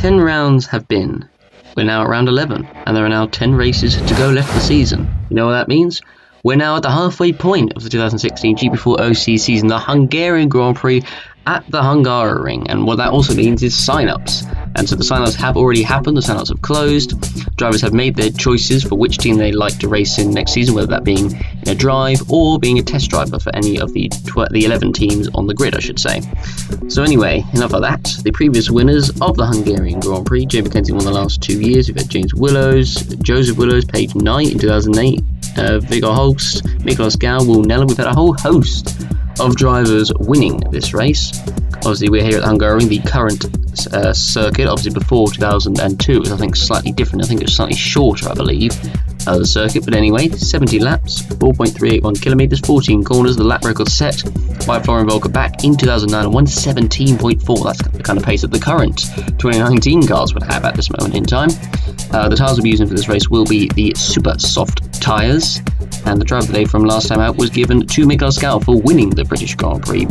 10 rounds have been. We're now at round 11, and there are now 10 races to go left for the season. You know what that means? We're now at the halfway point of the 2016 GP4 OC season, the Hungarian Grand Prix at the Hungaroring, and what that also means is sign-ups. And so the sign-ups have already happened, the sign-ups have closed, drivers have made their choices for which team they'd like to race in next season, whether that being in a drive or being a test driver for any of the 11 teams on the grid, I should say. So anyway, enough of that. The previous winners of the Hungarian Grand Prix, Jay McKenzie won the last 2 years. We've had James Willows, Joseph Willows, page 9 in 2008, Viggo Holst, Miklos Gal, Will Nella. We've had a whole host of drivers winning this race. Obviously, we're here at the Hungarian, the current circuit. Obviously, before 2002, it was, I think, slightly different. I think it was slightly shorter, I believe, the circuit. But anyway, 70 laps, 4.381 kilometers, 14 corners. The lap record set by Florian Volker back in 2009 and 117.4. That's the kind of pace that the current 2019 cars would have at this moment in time. The tyres we'll be using for this race will be the super soft tyres. And the driver of the day from last time out was given to Miklos Gal for winning the British Grand Prix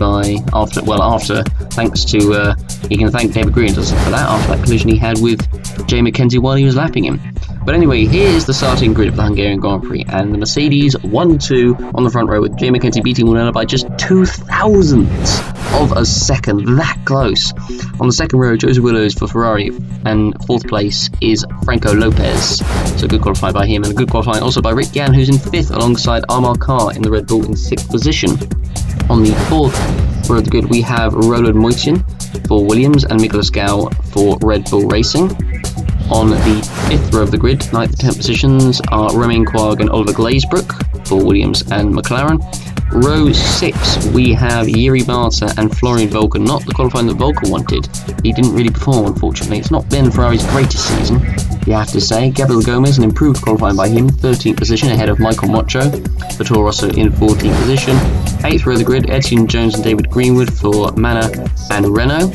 after thanks to he can thank David Green for that after that collision he had with Jay McKenzie while he was lapping him. But anyway, here's the starting grid of the Hungarian Grand Prix, and the Mercedes 1-2 on the front row with Jay McKenzie beating Will Nella by just 0.02 of a second, that close. On the second row, Joseph Willows for Ferrari, and fourth place is Franco Lopez. So good qualifying by him, and a good qualifying also by Rick Gann, who's in fifth alongside Amar Khan in the Red Bull in sixth position. On the fourth row of the grid, we have Roland Moitian for Williams and Miklos Gal for Red Bull Racing. On the fifth row of the grid, 9th and 10th positions are Romain Quag and Oliver Glazebrook for Williams and McLaren. Row 6, we have Jiri Mata and Florian Volker, not the qualifying that Volker wanted. He didn't really perform, unfortunately. It's not been Ferrari's greatest season, you have to say. Gabriel Gomez, an improved qualifying by him, 13th position ahead of Michael Mocho for Toro Rosso in 14th position. 8th row of the grid, Etienne Jones and David Greenwood for Manor and Renault.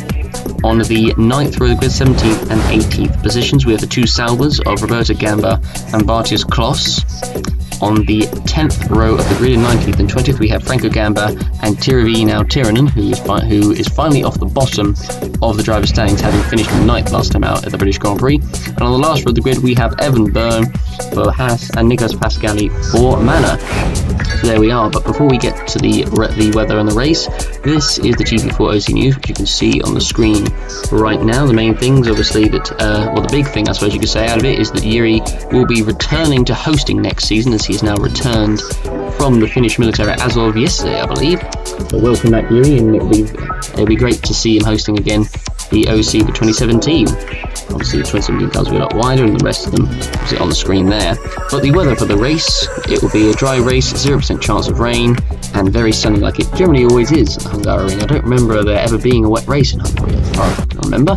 On the 9th row of the grid, 17th and 18th positions, we have the two Saubers of Roberto Gamba and Bartius Kloss. On the 10th row of the grid, in 19th and 20th, we have Franco Gamba and Tirivino Tiranen, who is finally off the bottom of the driver's standings, having finished 9th last time out at the British Grand Prix. And on the last row of the grid, we have Evan Byrne for Haas and Nicolas Pascali for Manor. So there we are. But before we get to the weather and the race, this is the GP4 OC news, which you can see on the screen right now. The main things, obviously, the big thing, I suppose you could say, out of it is that Jiri will be returning to hosting next season, as he has now returned from the Finnish military as of yesterday, I believe. So welcome back, Jiri, and it'll be great to see him hosting again the OC for 2017. Obviously, the 2017 cars will be a lot wider, and the rest of them obviously on the screen there. But the weather for the race, it will be a dry race, 0% chance of rain, and very sunny like it generally always is at the Hungarian. I don't remember there ever being a wet race in Hungary, as far as I can remember.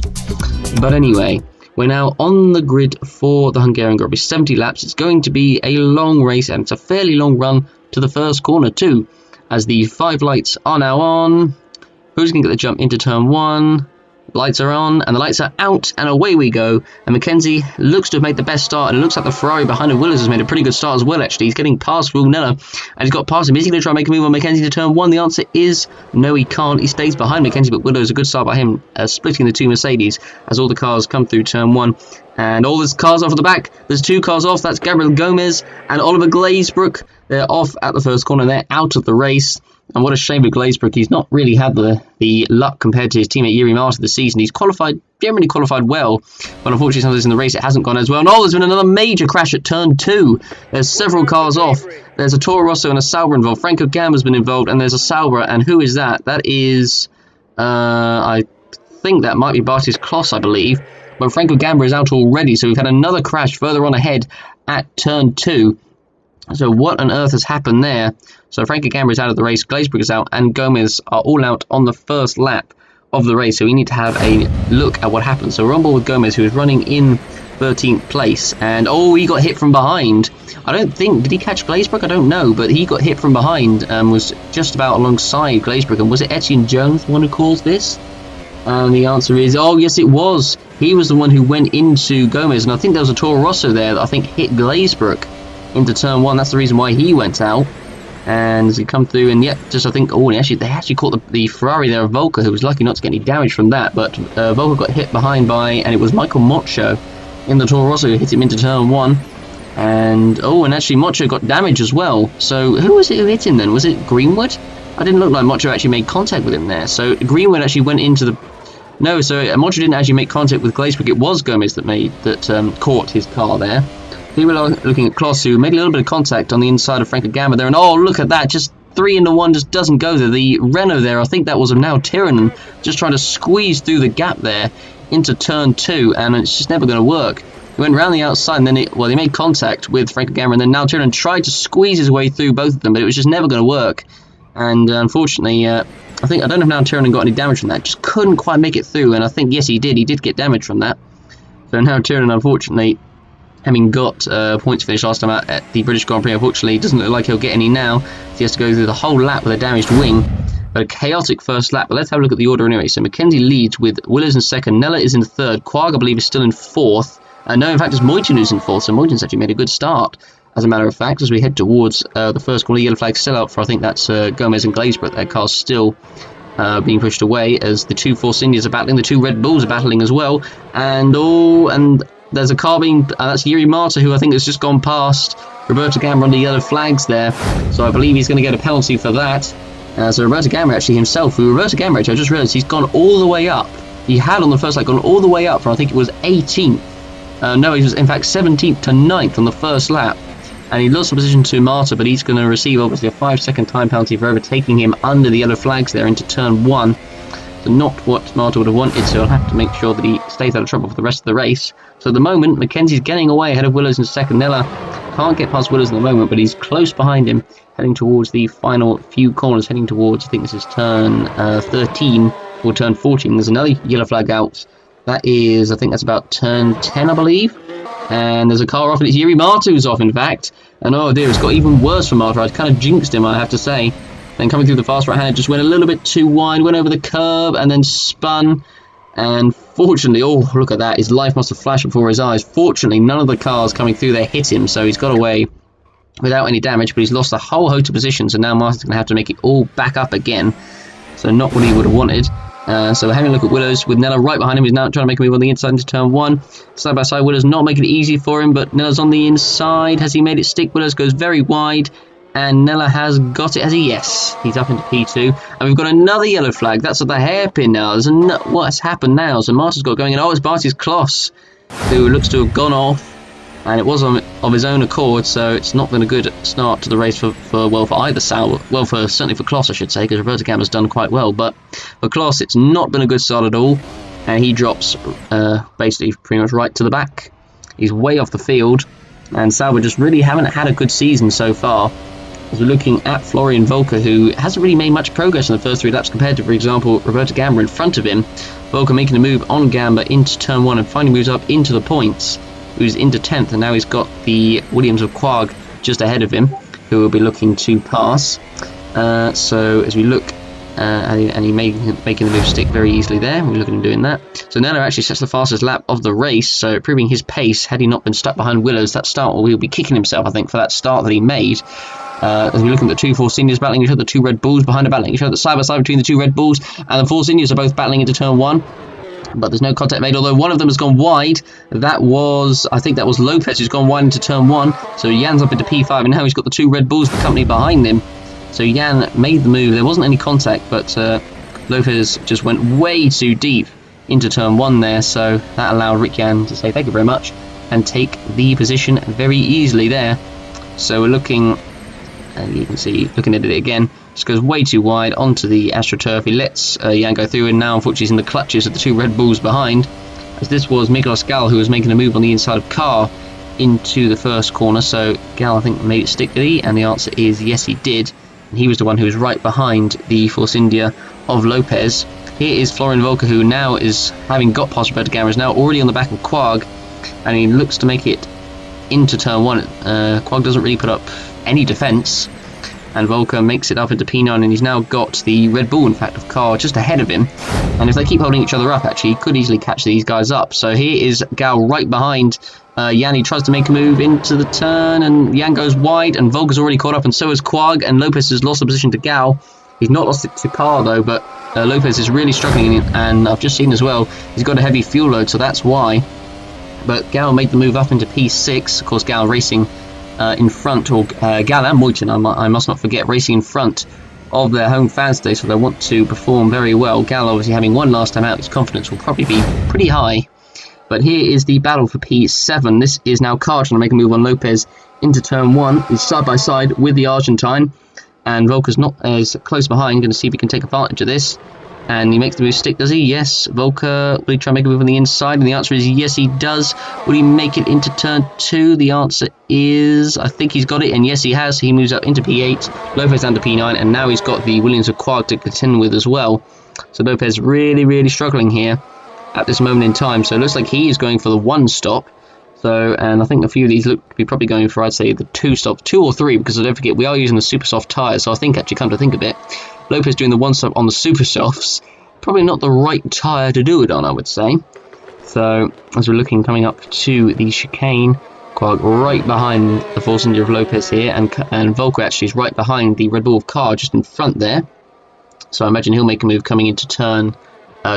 But anyway, we're now on the grid for the Hungarian Grand Prix. 70 laps. It's going to be a long race, and it's a fairly long run to the first corner too, as the 5 lights are now on. Who's going to get the jump into turn 1? Lights are on, and the lights are out, and away we go. And McKenzie looks to have made the best start, and it looks like the Ferrari behind him, Willis, has made a pretty good start as well, actually. He's getting past Will Nella, and he's got past him. Is he going to try and make a move on McKenzie to turn 1? The answer is no, he can't. He stays behind McKenzie, but Willows, a good start by him, splitting the two Mercedes as all the cars come through turn 1. And all those cars off at the back. There's 2 cars off. That's Gabriel Gomez and Oliver Glazebrook. They're off at the first corner. They're out of the race. And what a shame with Glazebrook. He's not really had the luck compared to his teammate Jiri Mata this season. He's generally qualified well, but unfortunately sometimes in the race it hasn't gone as well. And there's been another major crash at turn 2. There's several cars off. There's a Toro Rosso and a Sauber involved. Franco Gamba's been involved, and there's a Sauber. And who is that? That is, I think that might be Bartius Kloss, I believe. But Franco Gamba is out already, so we've had another crash further on ahead at turn 2. So what on earth has happened there? So Franco Gamba is out of the race, Glazebrook is out, and Gomez are all out on the first lap of the race. So we need to have a look at what happened. So we're on board with Gomez, who is running in 13th place, and he got hit from behind. Did he catch Glazebrook? I don't know, but he got hit from behind and was just about alongside Glazebrook. And was it Etienne Jones, the one who caused this? And the answer is, yes, it was. He was the one who went into Gomez, and I think there was a Toro Rosso there that I think hit Glazebrook into turn 1. That's the reason why he went out. And as he come through, and just I think, oh, they actually caught the Ferrari there of Volker, who was lucky not to get any damage from that, but Volker got hit behind by, and it was Michael Moccio in the Toro Rosso who hit him into turn 1. And actually Moccio got damage as well. So who was it who hit him then? Was it Greenwood? I didn't look like Moccio actually made contact with him there. So Greenwood actually went into the... No, so Moccio didn't actually make contact with Glazebrook. It was Gomez that caught his car there. Here we're looking at Kloss, who made a little bit of contact on the inside of Frank Gamma there. And look at that, just 3 into 1 just doesn't go there. The Renault there, I think that was now Tyrrell, just trying to squeeze through the gap there into turn 2, and it's just never going to work. He went round the outside, and then he made contact with Frank Gamma, and then now Tyrrell tried to squeeze his way through both of them, but it was just never going to work. And unfortunately, I don't know if now Tyrrell got any damage from that. Just couldn't quite make it through, and I think yes he did get damage from that. So now Tyrrell, unfortunately, having got points finished last time out at the British Grand Prix, unfortunately doesn't look like he'll get any now. So he has to go through the whole lap with a damaged wing. But a chaotic first lap. But let's have a look at the order anyway. So Mackenzie leads with Willers in second, Nella is in third, Quag I believe is still in fourth. No, in fact it's Moyton who's in fourth, so Moyton's actually made a good start. As a matter of fact, as we head towards the first corner, yellow flag still out for, I think that's Gomez and Glazebrook. Their car's still being pushed away as the 2 Force Indians are battling, the 2 Red Bulls are battling as well. And there's a car being, that's Yuri Marta, who I think has just gone past Roberto Gamma on the yellow flags there. So I believe he's going to get a penalty for that. So Roberto Gamma actually himself, I just realised he's gone all the way up. He had on the first lap gone all the way up from, I think it was 18th. No, he was in fact 17th to 9th on the first lap. And he lost the position to Marta, but he's going to receive obviously a 5-second time penalty for overtaking him under the yellow flags there into turn 1. So not what Marta would have wanted, so I'll have to make sure that he stays out of trouble for the rest of the race. So at the moment, Mackenzie's getting away ahead of Willows in second. Nella can't get past Willows at the moment, but he's close behind him, heading towards the final few corners, heading towards, I think this is turn 13 or turn 14. There's another yellow flag out. That is, I think that's about turn 10, I believe. And there's a car off, and it's Yuri Marta who's off, in fact. And oh dear, it's got even worse for Marta. I kind of jinxed him, I have to say. Then coming through the fast right-hander, just went a little bit too wide, went over the curb, and then spun. And fortunately, look at that, his life must have flashed before his eyes. Fortunately, none of the cars coming through there hit him, so he's got away without any damage, but he's lost a whole host of positions, and now Martin's going to have to make it all back up again. So not what he would have wanted. So having a look at Willows with Nella right behind him. He's now trying to make a move on the inside into turn 1. Side by side, Willows not making it easy for him, but Nella's on the inside. Has he made it stick? Willows goes very wide, and Nella has got it. Has he? Yes. He's up into P2. And we've got another yellow flag. That's at the hairpin now. What's happened now? So Martin's got going in. It's Barty's Kloss, who looks to have gone off. And it was of his own accord, so it's not been a good start to the race for either Sauber. Well, certainly for Kloss, I should say, because Roberto Gamma's done quite well. But for Kloss, it's not been a good start at all, and he drops basically pretty much right to the back. He's way off the field, and Sauber just really haven't had a good season so far. As we're looking at Florian Volker, who hasn't really made much progress in the first 3 laps compared to, for example, Roberto Gamma in front of him. Volker making a move on Gamba into turn 1 and finally moves up into the points. Who's into 10th, and now he's got the Williams of Quag just ahead of him, who will be looking to pass. So as we look, and he making the move stick very easily there. We're looking at doing that. So Nella actually sets the fastest lap of the race, so proving his pace. Had he not been stuck behind Willows, that start, he'll be kicking himself, I think, for that start that he made. As we look at the 2 Force Indians battling each other, the 2 Red Bulls behind are battling each other, side by side between the 2 Red Bulls, and the Force Indians are both battling into turn 1. But there's no contact made, although one of them has gone wide. I think that was Lopez who's gone wide into turn 1. So Jan's up into P5, and now he's got the 2 Red Bulls, the company behind him. So Jan made the move. There wasn't any contact, but Lopez just went way too deep into turn 1 there. So that allowed Rick Jan to say thank you very much and take the position very easily there. So we're looking, and you can see, looking at it again. Just goes way too wide onto the AstroTurf. He lets Jan go through, and now unfortunately he's in the clutches of the 2 Red Bulls behind, as this was Miklos Gal who was making a move on the inside of Carr into the first corner. So Gal, I think, made it stick, did he? And the answer is yes, he did. And he was the one who was right behind the Force India of Lopez. Here is Florian Volker, who now is, having got past Roberto Gamma, is now already on the back of Quag, and he looks to make it into turn 1. Quag doesn't really put up any defence. and Volker makes it up into P9, and he's now got the Red Bull, in fact, of Car just ahead of him. And if they keep holding each other up, actually, he could easily catch these guys up. So here is Gal right behind Jan. He tries to make a move into the turn, and Jan goes wide, and Volker's already caught up, and so is Quag, and Lopez has lost the position to Gal. He's not lost it to Car, though, but Lopez is really struggling, and I've just seen as well, he's got a heavy fuel load, so that's why. But Gal made the move up into P6. Of course, Gal racing in front, or Gal and Moyton, I must not forget, racing in front of their home fans today, so they want to perform very well. Gal obviously having won last time out, his confidence will probably be pretty high. But here is the battle for P7. This is now Car trying to make a move on Lopez into turn 1. He's side by side with the Argentine, and Volker's not as close behind. Going to see if he can take advantage of this. And he makes the move stick, does he? Yes. Volker, will he try and make a move on the inside? And the answer is yes, he does. Will he make it into turn 2? The answer is, I think he's got it, and yes, he has. He moves up into P8, Lopez down to P9, and now he's got the Williams of Quag to contend with as well. So Lopez really, really struggling here at this moment in time. So it looks like he is going for the 1 stop. So, and I think a few of these look to be probably going for, I'd say, the 2 stops, 2 or 3, because don't forget, we are using the super soft tyres, so I think, actually, come to think of it, Lopez doing the 1 stop on the super softs, probably not the right tyre to do it on, I would say. So, as we're looking, coming up to the chicane, Quag right behind the Force India of Lopez here, and Volker actually is right behind the Red Bull of Car, just in front there. So I imagine he'll make a move coming into turn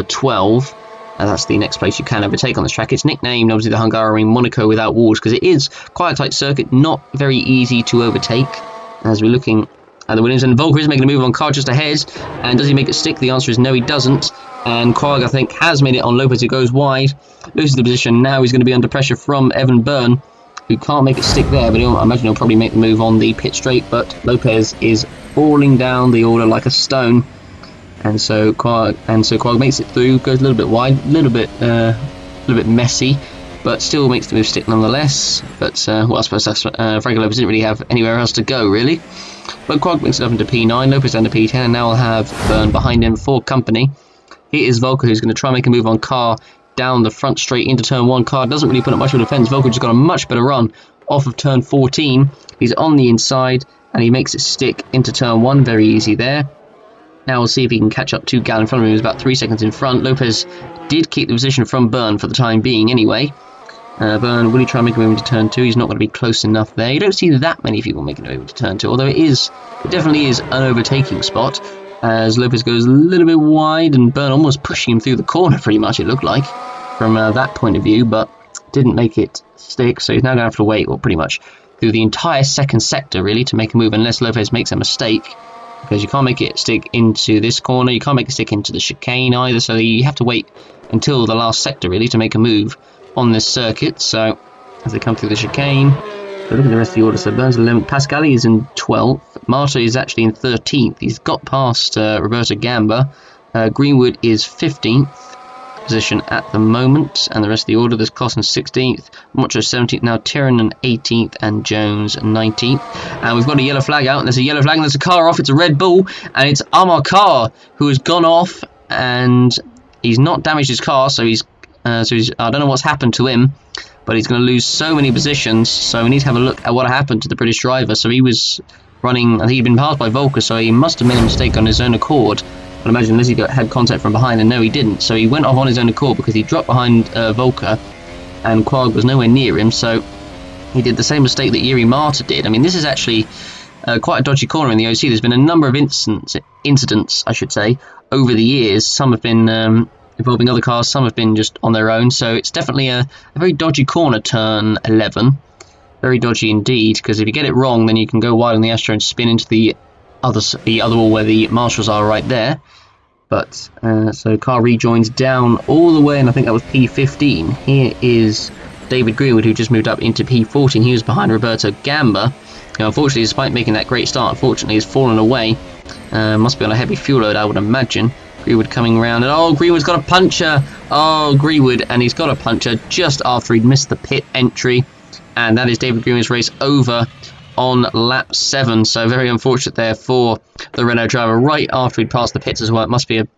12. And that's the next place you can overtake on this track. It's nicknamed, obviously, the Hungarian Monaco without walls, because it is quite a tight circuit, not very easy to overtake. As we're looking at the Williams, and Volker is making a move on Car just ahead, and does he make it stick? The answer is no, he doesn't. And Quag, I think, has made it on Lopez, who goes wide, loses the position. Now he's going to be under pressure from Evan Byrne, who can't make it stick there, but I imagine he'll probably make the move on the pit straight, but Lopez is falling down the order like a stone. And so Quag makes it through, goes a little bit wide, a little bit messy, but still makes the move stick nonetheless. But well, I suppose that's Franco Lopez didn't really have anywhere else to go, really. But Quag makes it up into P9, Lopez down to P10, and now I'll have Byrne behind him for company. Here is Volker, who's going to try and make a move on Car down the front straight into turn 1. Car doesn't really put up much of a defence. Volker just got a much better run off of turn 14. He's on the inside, and he makes it stick into turn 1. Very easy there. Now we'll see if he can catch up to Gal in front of him. He's about 3 seconds in front. Lopez did keep the position from Byrne for the time being anyway. Byrne, will he try and make a move into turn 2? He's not going to be close enough there. You don't see that many people making a move into turn 2, although it definitely is an overtaking spot, as Lopez goes a little bit wide, and Byrne almost pushing him through the corner, pretty much, it looked like, from that point of view, but didn't make it stick, so he's now going to have to wait, well, pretty much through the entire second sector, really, to make a move, unless Lopez makes a mistake. Because you can't make it stick into this corner, you can't make it stick into the chicane either, so you have to wait until the last sector, really, to make a move on this circuit. So, as they come through the chicane, so look at the rest of the order. So, Byrne's 11th, Pascali is in 12th, Marta is actually in 13th, he's got past Roberto Gamba, Greenwood is 15th position at the moment, and the rest of the order, there's Clausen 16th, Mocho 17th, now Tiernan 18th, and Jones 19th, and we've got a yellow flag out, and there's a yellow flag, and there's a car off. It's a Red Bull, and it's Amar Kar, who has gone off, and he's not damaged his car, so he's I don't know what's happened to him, but he's going to lose so many positions, so we need to have a look at what happened to the British driver. So he was running, I think he'd been passed by Volker, so he must have made a mistake on his own accord. But imagine unless he had contact from behind, and no, he didn't. So he went off on his own accord because he dropped behind Volker, and Quag was nowhere near him. So he did the same mistake that Jiri Marta did. I mean, this is actually quite a dodgy corner in the OC. There's been a number of incidents, I should say, over the years. Some have been involving other cars, some have been just on their own. So it's definitely a very dodgy corner, turn 11. Very dodgy indeed, because if you get it wrong, then you can go wide on the Astro and spin into the other wall where the marshals are right there. But so car rejoins down all the way, and I think that was P15. Here is David Greenwood, who just moved up into P14. He was behind Roberto Gamba, who unfortunately, despite making that great start, unfortunately has fallen away. Must be on a heavy fuel load, I would imagine. Greenwood coming round, and oh, Greenwood's got a puncher. Oh, Greenwood, and he's got a puncher just after he'd missed the pit entry, and that is David Greenwood's race over on lap 7. So very unfortunate there for the Renault driver right after he'd passed the pits as well. It must be a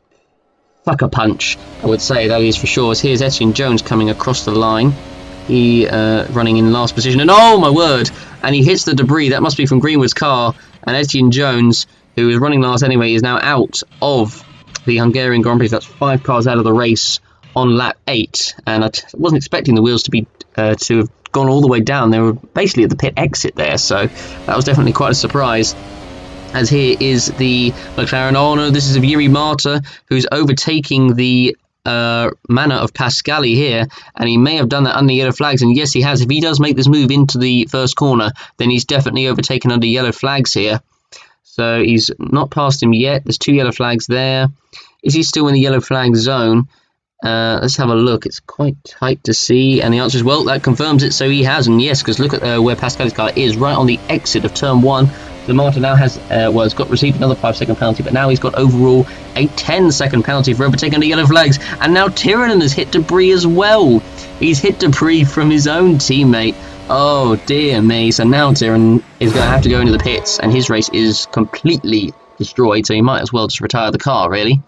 sucker punch, I would say, that is for sure. As here's Etienne Jones coming across the line. He running in last position, and oh my word, and he hits the debris. That must be from Greenwood's car, And Etienne Jones, who was running last anyway, is now out of the Hungarian Grand Prix. That's 5 cars out of the race on lap 8, and I wasn't expecting the wheels to be to have gone all the way down. They were basically at the pit exit there, so that was definitely quite a surprise. As here is the McLaren. Oh no, this is of Yuri Marta, who's overtaking the manner of Pascali here, and he may have done that under yellow flags, and yes he has. If he does make this move into the first corner, then he's definitely overtaken under yellow flags here. So he's not passed him yet. There's 2 yellow flags there. Is he still in the yellow flag zone? Let's have a look. It's quite tight to see, and the answer is, well, that confirms it. So he has, and yes, because look at where Pascali's car is, right on the exit of turn 1. The Marta now has received another 5-second penalty, but now he's got overall a 10-second penalty for overtaking the yellow flags. And now Tiranen has hit Debris as well. He's hit Debris from his own teammate. Oh dear me. So now Tiranen is going to have to go into the pits, and his race is completely destroyed, so he might as well just retire the car, really.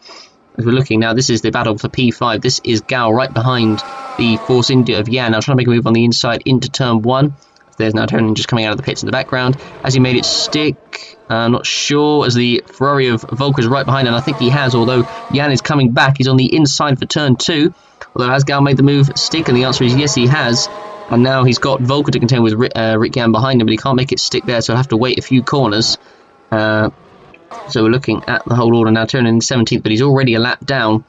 As we're looking now, this is the battle for P5. This is Gal right behind the Force India of Jan. Now trying to make a move on the inside into turn 1. There's now Tiranen just coming out of the pits in the background. Has he made it stick? I'm not sure, as the Ferrari of Volker is right behind, and I think he has, although Jan is coming back. He's on the inside for turn 2. Although has Gal made the move stick? And the answer is yes, he has. And now he's got Volker to contend with Rick Jan behind him, but he can't make it stick there, so he'll have to wait a few corners. So we're looking at the whole order now. Tiranen in 17th, but he's already a lap down.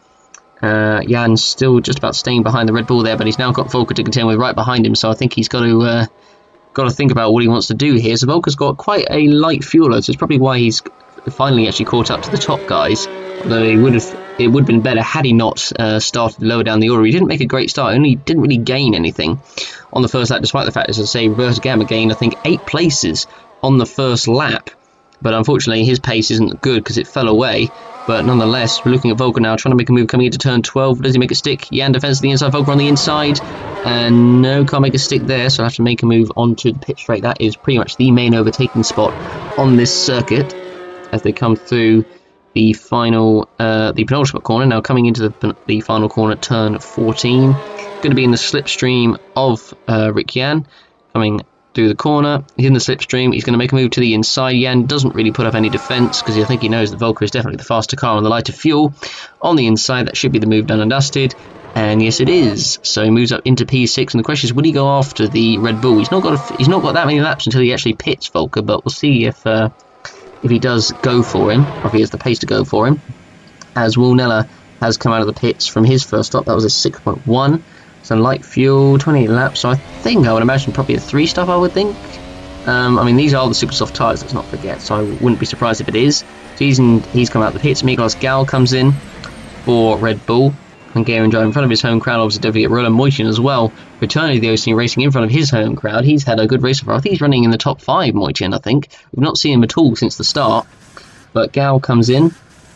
Jan's still just about staying behind the Red Bull there, but he's now got Volker to contend with right behind him, so I think he's got to think about what he wants to do here. So Volker's got quite a light fuel load, so it's probably why he's finally actually caught up to the top guys. Although it would have been better had he not started lower down the order. He didn't make a great start, only didn't really gain anything on the first lap, despite the fact, as I say, Roberto Gamma gained, I think, 8 places on the first lap. But unfortunately, his pace isn't good because it fell away. But nonetheless, we're looking at Volker now, trying to make a move coming into turn 12. Does he make a stick? Jan defends the inside, Volker on the inside. And no, can't make a stick there, so I'll have to make a move onto the pit straight. That is pretty much the main overtaking spot on this circuit as they come through the final, the penultimate corner. Now coming into the final corner, turn 14. Going to be in the slipstream of Rick Jan, coming through the corner. He's in the slipstream. He's going to make a move to the inside. Jan doesn't really put up any defence because I think he knows that Volker is definitely the faster car on the lighter fuel. On the inside, that should be the move done and dusted. And yes, it is. So he moves up into P6, and the question is, will he go after the Red Bull? He's not got that many laps until he actually pits Volker, but we'll see if he does go for him, or if he has the pace to go for him. As Wilnella has come out of the pits from his first stop, that was a 6.1. Some light fuel, 28 laps, so I would imagine probably a 3-stop, I would think. I mean, these are the super soft tyres, let's not forget, so I wouldn't be surprised if it is. So he's come out of the pits. Miklos Gal comes in for Red Bull. Hungarian driver in front of his home crowd, obviously don't forget Roland Moitian as well, returning to the OC racing in front of his home crowd. He's had a good race so far. I think he's running in the top 5, Moitian, I think. We've not seen him at all since the start. But Gal comes in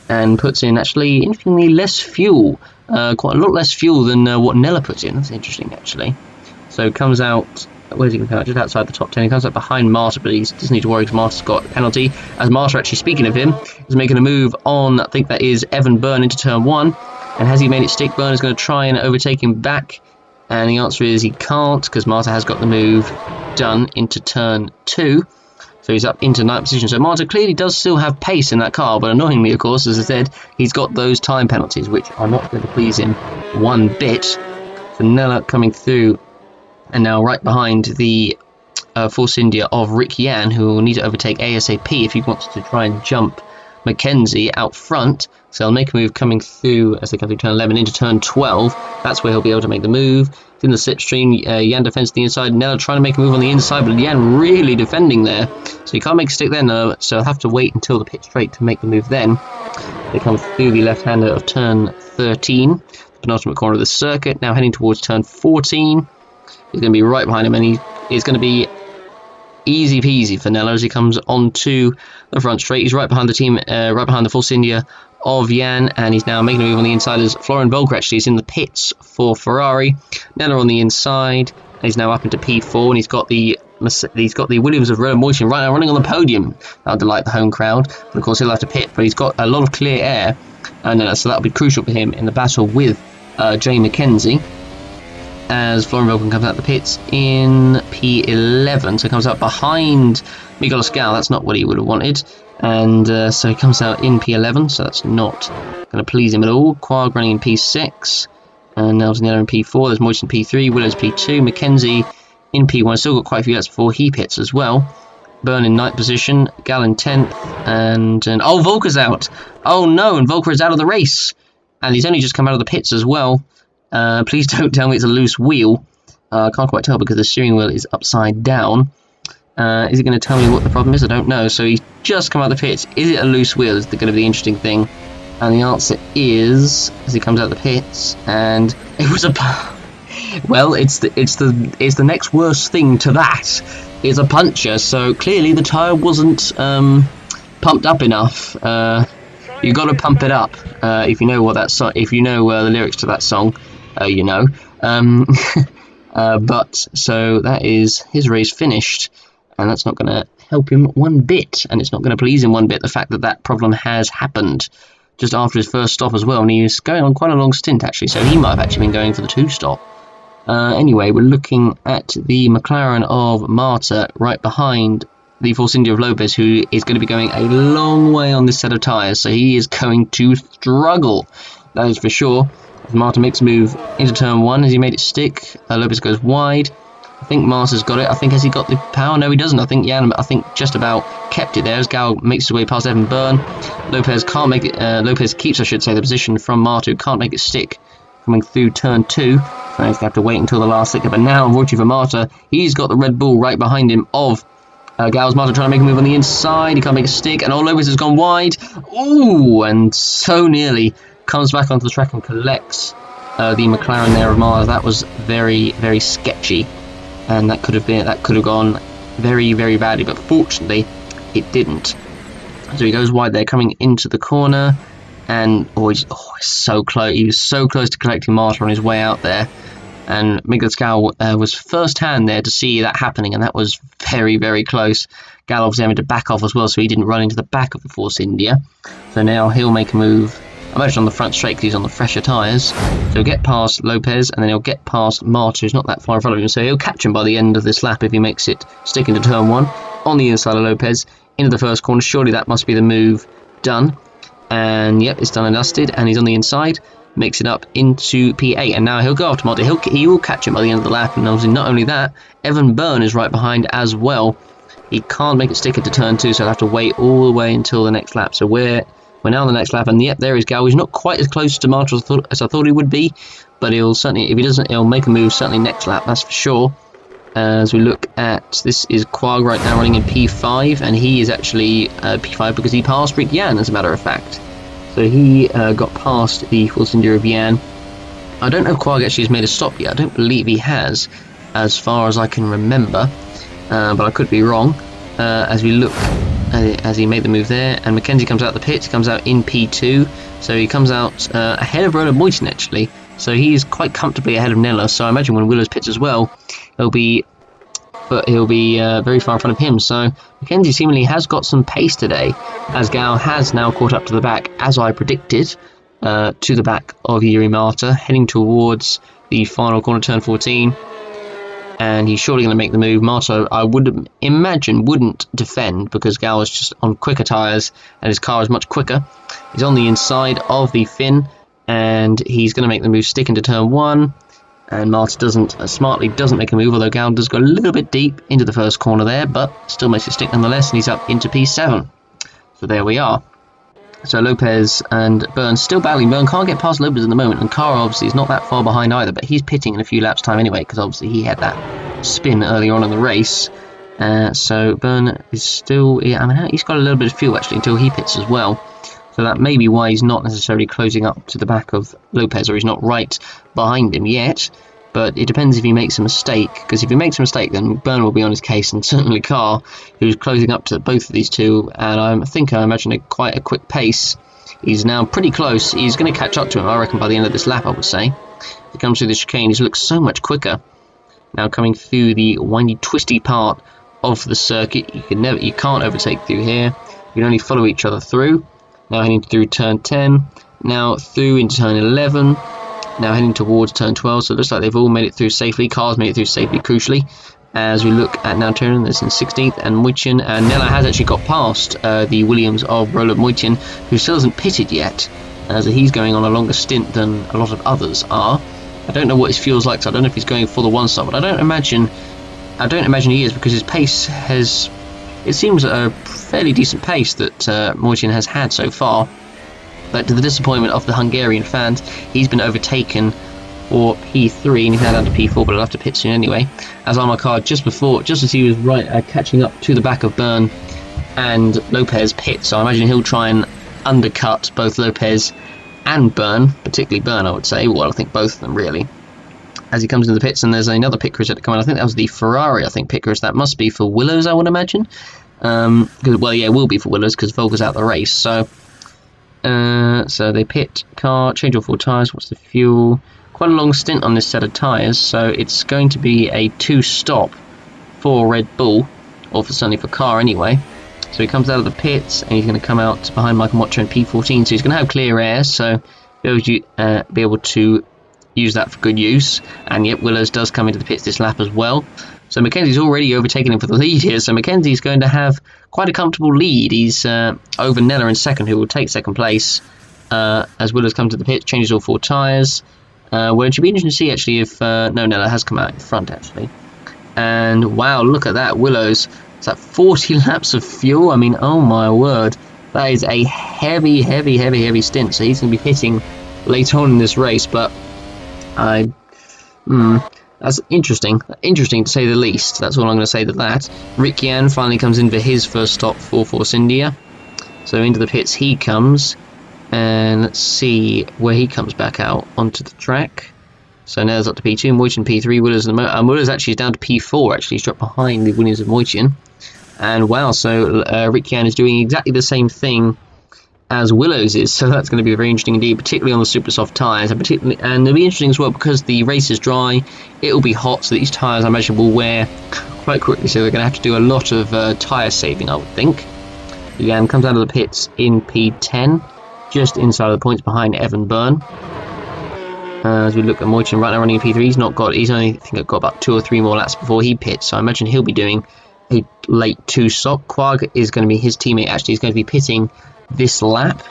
and puts in, actually, interestingly, less fuel. Quite a lot less fuel than what Nella puts in. That's interesting, actually. So comes out, where's he going to come out? Just outside the top 10. He comes out behind Marta, but he doesn't need to worry because Marta's got a penalty. As Marta, actually speaking of him, is making a move on, I think that is Evan Byrne into turn 1. And has he made it stick? Byrne is going to try and overtake him back. And the answer is he can't, because Marta has got the move done into turn 2. So he's up into 9th position. So Marta clearly does still have pace in that car, but annoyingly, of course, as I said, he's got those time penalties, which are not going to please him one bit. So Nella coming through, and now right behind the Force India of Rick Jan, who will need to overtake ASAP if he wants to try and jump Mackenzie out front. So he'll make a move coming through as they come through turn 11 into turn 12. That's where he'll be able to make the move. It's in the slipstream. Jan defends the inside. Nella trying to make a move on the inside, but Jan really defending there. So he can't make a stick there, no. So he'll have to wait until the pit straight to make the move then. They come through the left-hander of turn 13, the penultimate corner of the circuit. Now heading towards turn 14. He's going to be right behind him, and he is going to be easy peasy for Nella as he comes onto the front straight. He's right behind the team, right behind the Force India of Jan, and he's now making a move on the inside as Florian Volker actually is in the pits for Ferrari. Nella on the inside, and he's now up into P4, and he's got the Williams of Roland Moitian right now running on the podium. That'll delight the home crowd, but of course he'll have to pit, but he's got a lot of clear air, and so that'll be crucial for him in the battle with Jay Mackenzie. as Florian Vulcan comes out the pits in P11. So he comes out behind Miguel Scal. That's not what he would have wanted. And so he comes out in P11, so that's not going to please him at all. Quag running in P6. And Nelson Yellow in P4. There's Moist in P3. Willows P2. Mackenzie in P1. Still got quite a few laps before he pits as well. Byrne in 9th position. Gal in 10th. And oh, Volker's out. Oh no, and Volker is out of the race. And he's only just come out of the pits as well. Please don't tell me it's a loose wheel. I can't quite tell because the steering wheel is upside down. Is he going to tell me what the problem is? I don't know. So he's just come out of the pits. Is it a loose wheel? Is going to be the interesting thing. And the answer is, as he comes out of the pits, and it was a... Well, it's the next worst thing to that. It's a puncture. So clearly the tyre wasn't pumped up enough. You got to pump it up. If you know what that if you know the lyrics to that song, you know. But so that is his race finished, and that's not going to help him one bit, and it's not going to please him one bit. The fact that that problem has happened just after his first stop as well, and he was going on quite a long stint actually. So he might have actually been going for the 2-stop. Anyway, we're looking at the McLaren of Marta right behind the Force India of Lopez, who is going to be going a long way on this set of tyres, so he is going to struggle, that is for sure. As Marta makes a move into turn 1, has he made it stick? Lopez goes wide. I think Marta's got it. I think, has he got the power? No, he doesn't. I think Jan, just about kept it there as Gal makes his way past Evan Byrne. Lopez can't make it, Lopez keeps, I should say, the position from Marta, who can't make it stick coming through turn 2. So he's going to have to wait until the last sector. But now, unfortunately for Marta, he's got the Red Bull right behind him of Gals. Marta trying to make a move on the inside. He can't make a stick. And Lopez has gone wide. Ooh, and so nearly comes back onto the track and collects the McLaren there of Marta. That was very, very sketchy. And that could have gone very, very badly. But fortunately, it didn't. So he goes wide there, coming into the corner. And he's so close. He was so close to collecting Marta on his way out there. And Miguel Scal was first hand there to see that happening, and that was very, very close. Gal obviously having to back off as well, so he didn't run into the back of the Force India. So now he'll make a move, I imagine on the front straight because he's on the fresher tyres. So he'll get past Lopez, and then he'll get past Marta, who's not that far in front of him. So he'll catch him by the end of this lap if he makes it stick into turn 1. On the inside of Lopez, into the first corner. Surely that must be the move done. And yep, it's done and dusted, and he's on the inside. Makes it up into P8, and now he'll go after Marta. He will catch him by the end of the lap, and obviously not only that, Evan Byrne is right behind as well. He can't make it stick into turn 2, so he'll have to wait all the way until the next lap. So we're now on the next lap, and yep, there is Gal. He's not quite as close to Marta as I thought he would be, but he'll certainly, if he doesn't, he'll make a move certainly next lap, that's for sure. As we look at, this is Quag right now running in P5, and he is actually P5 because he passed Rick Yan, as a matter of fact. So he got past the Force India of Yan. I don't know if Quag actually has made a stop yet. I don't believe he has, as far as I can remember. But I could be wrong. As we look, as he made the move there. And Mackenzie comes out the pits, comes out in P2. So he comes out ahead of Roland Moyton, actually. So he's quite comfortably ahead of Nella. So I imagine when Willow's pits as well, he'll be very far in front of him. So Mackenzie seemingly has got some pace today, as Gal has now caught up to the back, as I predicted, to the back of Yuri Marta, heading towards the final corner, turn 14. And he's surely going to make the move. Marta, I would imagine, wouldn't defend because Gal is just on quicker tyres and his car is much quicker. He's on the inside of the fin, and he's going to make the move, stick into turn 1. And Marta smartly doesn't make a move, although Gal does go a little bit deep into the first corner there, but still makes it stick nonetheless, and he's up into P7. So there we are. So Lopez and Byrne still battling. Byrne can't get past Lopez at the moment, and Carr obviously is not that far behind either, but he's pitting in a few laps' time anyway, because obviously he had that spin earlier on in the race. So Byrne is still... I mean, he's got a little bit of fuel actually until he pits as well. So that may be why he's not necessarily closing up to the back of Lopez, or he's not right behind him yet. But it depends if he makes a mistake, because if he makes a mistake, then Byrne will be on his case, and certainly Carr, who's closing up to both of these two, and I imagine quite a quick pace. He's now pretty close. He's going to catch up to him, I reckon, by the end of this lap, I would say. If he comes through the chicane, he looks so much quicker. Now coming through the windy, twisty part of the circuit, you can't overtake through here. You can only follow each other through. Now heading through turn 10, now through into turn 11, now heading towards turn 12, so it looks like they've all made it through safely. Cars made it through safely, crucially. As we look at now turn, that's in 16th, and Moichin and Nella has actually got past the Williams of Roland Moichin, who still hasn't pitted yet, as he's going on a longer stint than a lot of others are. I don't know what his fuel's like, so I don't know if he's going for the one stop, but I don't imagine he is, because his pace has, it seems a fairly decent pace that Moichin has had so far. But to the disappointment of the Hungarian fans, he's been overtaken for P3, and he's now down to P4, but he'll have to pit soon anyway. As Armacard just as he was catching up to the back of Byrne and Lopez pit, so I imagine he'll try and undercut both Lopez and Byrne, particularly Byrne, I would say. Well, I think both of them really. As he comes into the pits, and there's another pit crew set to come in. I think that was the Ferrari. Pit crew. That must be for Willows, I would imagine. Well, yeah, it will be for Willows because Volga's out the race. So they pit car, change all 4 tyres. What's the fuel? Quite a long stint on this set of tyres, so it's going to be a 2-stop for Red Bull, or certainly for car anyway. So he comes out of the pits, and he's going to come out behind Michael Mocha in P14, so he's going to have clear air, so be able to use that for good use. And yet Willows does come into the pits this lap as well. So Mackenzie's already overtaken him for the lead here, so Mackenzie's going to have quite a comfortable lead. He's over Nella in second, who will take second place as Willows comes to the pits, changes all 4 tyres. Well, it should be interesting to see actually if no, Nella has come out in front actually. And wow, look at that, Willows. It's like 40 laps of fuel. I mean, oh my word, that is a heavy stint. So he's going to be hitting later on in this race, but that's interesting to say the least. That's all I'm going to say to that. Rick Yan finally comes in for his first stop for Force India. So into the pits he comes, and let's see where he comes back out onto the track. So now it's up to P2, Moichin P3, Willows and Willows actually is down to P4. Actually, he's dropped behind the Williams of Moichin. And wow, so Rick Yan is doing exactly the same thing as Willows is, so that's going to be very interesting indeed, particularly on the super soft tyres, and it'll be interesting as well because the race is dry, it'll be hot, so these tyres I imagine will wear quite quickly, so they're going to have to do a lot of tyre saving, I would think. Yan comes out of the pits in P10, just inside of the points behind Evan Byrne. As we look at Moichin right now running in P3, he's only got about 2 or 3 more laps before he pits, so I imagine he'll be doing a late 2-stop. Quag is going to be his teammate, actually, he's going to be pitting this lap.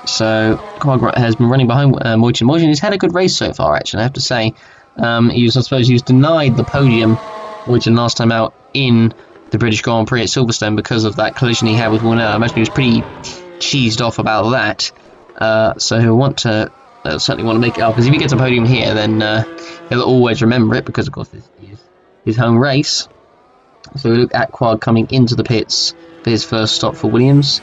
So Quag has been running behind Moichin. Moichin has had a good race so far, actually, I have to say. I suppose he was denied the podium, Moichin, last time out in the British Grand Prix at Silverstone because of that collision he had with Warner. I imagine he was pretty cheesed off about that. So he'll want to certainly want to make it up, because if he gets a podium here, then he'll always remember it, because of course this is his home race. So we look at Quag coming into the pits for his first stop for Williams.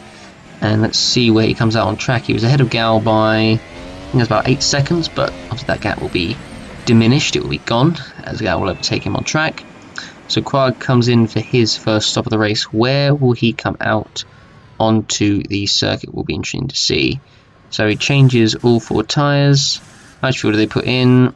And let's see where he comes out on track. He was ahead of Gal by, I think it's about 8 seconds, but obviously that gap will be diminished, it will be gone, as Gal will overtake him on track. So Quag comes in for his first stop of the race. Where will he come out onto the circuit? Will be interesting to see. So he changes all 4 tyres. How much fuel do they put in? I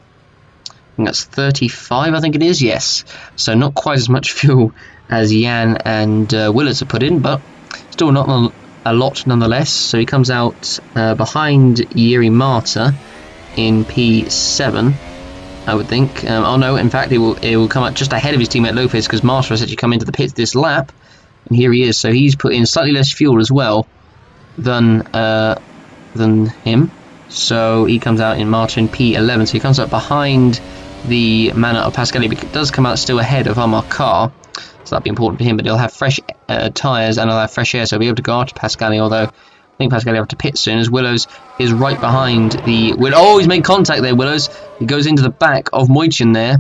think that's 35, I think it is, yes. So not quite as much fuel as Yan and Willows have put in, but still not a lot nonetheless. So he comes out behind Jiri Mata in P7, I would think. Oh no, in fact it will come out just ahead of his teammate Lopez, because Mata has actually come into the pits this lap, and here he is. So he's put in slightly less fuel as well than him. So he comes out in Mata in P11. So he comes out behind the Manor of Pascali, but it does come out still ahead of Amar Kar. So that'll be important for him, but he'll have fresh tyres and he'll have fresh air, so he'll be able to go after Pascali, although I think Pascali will have to pit soon, as Willows is right behind the... Oh, he's made contact there, Willows. He goes into the back of Moichin there.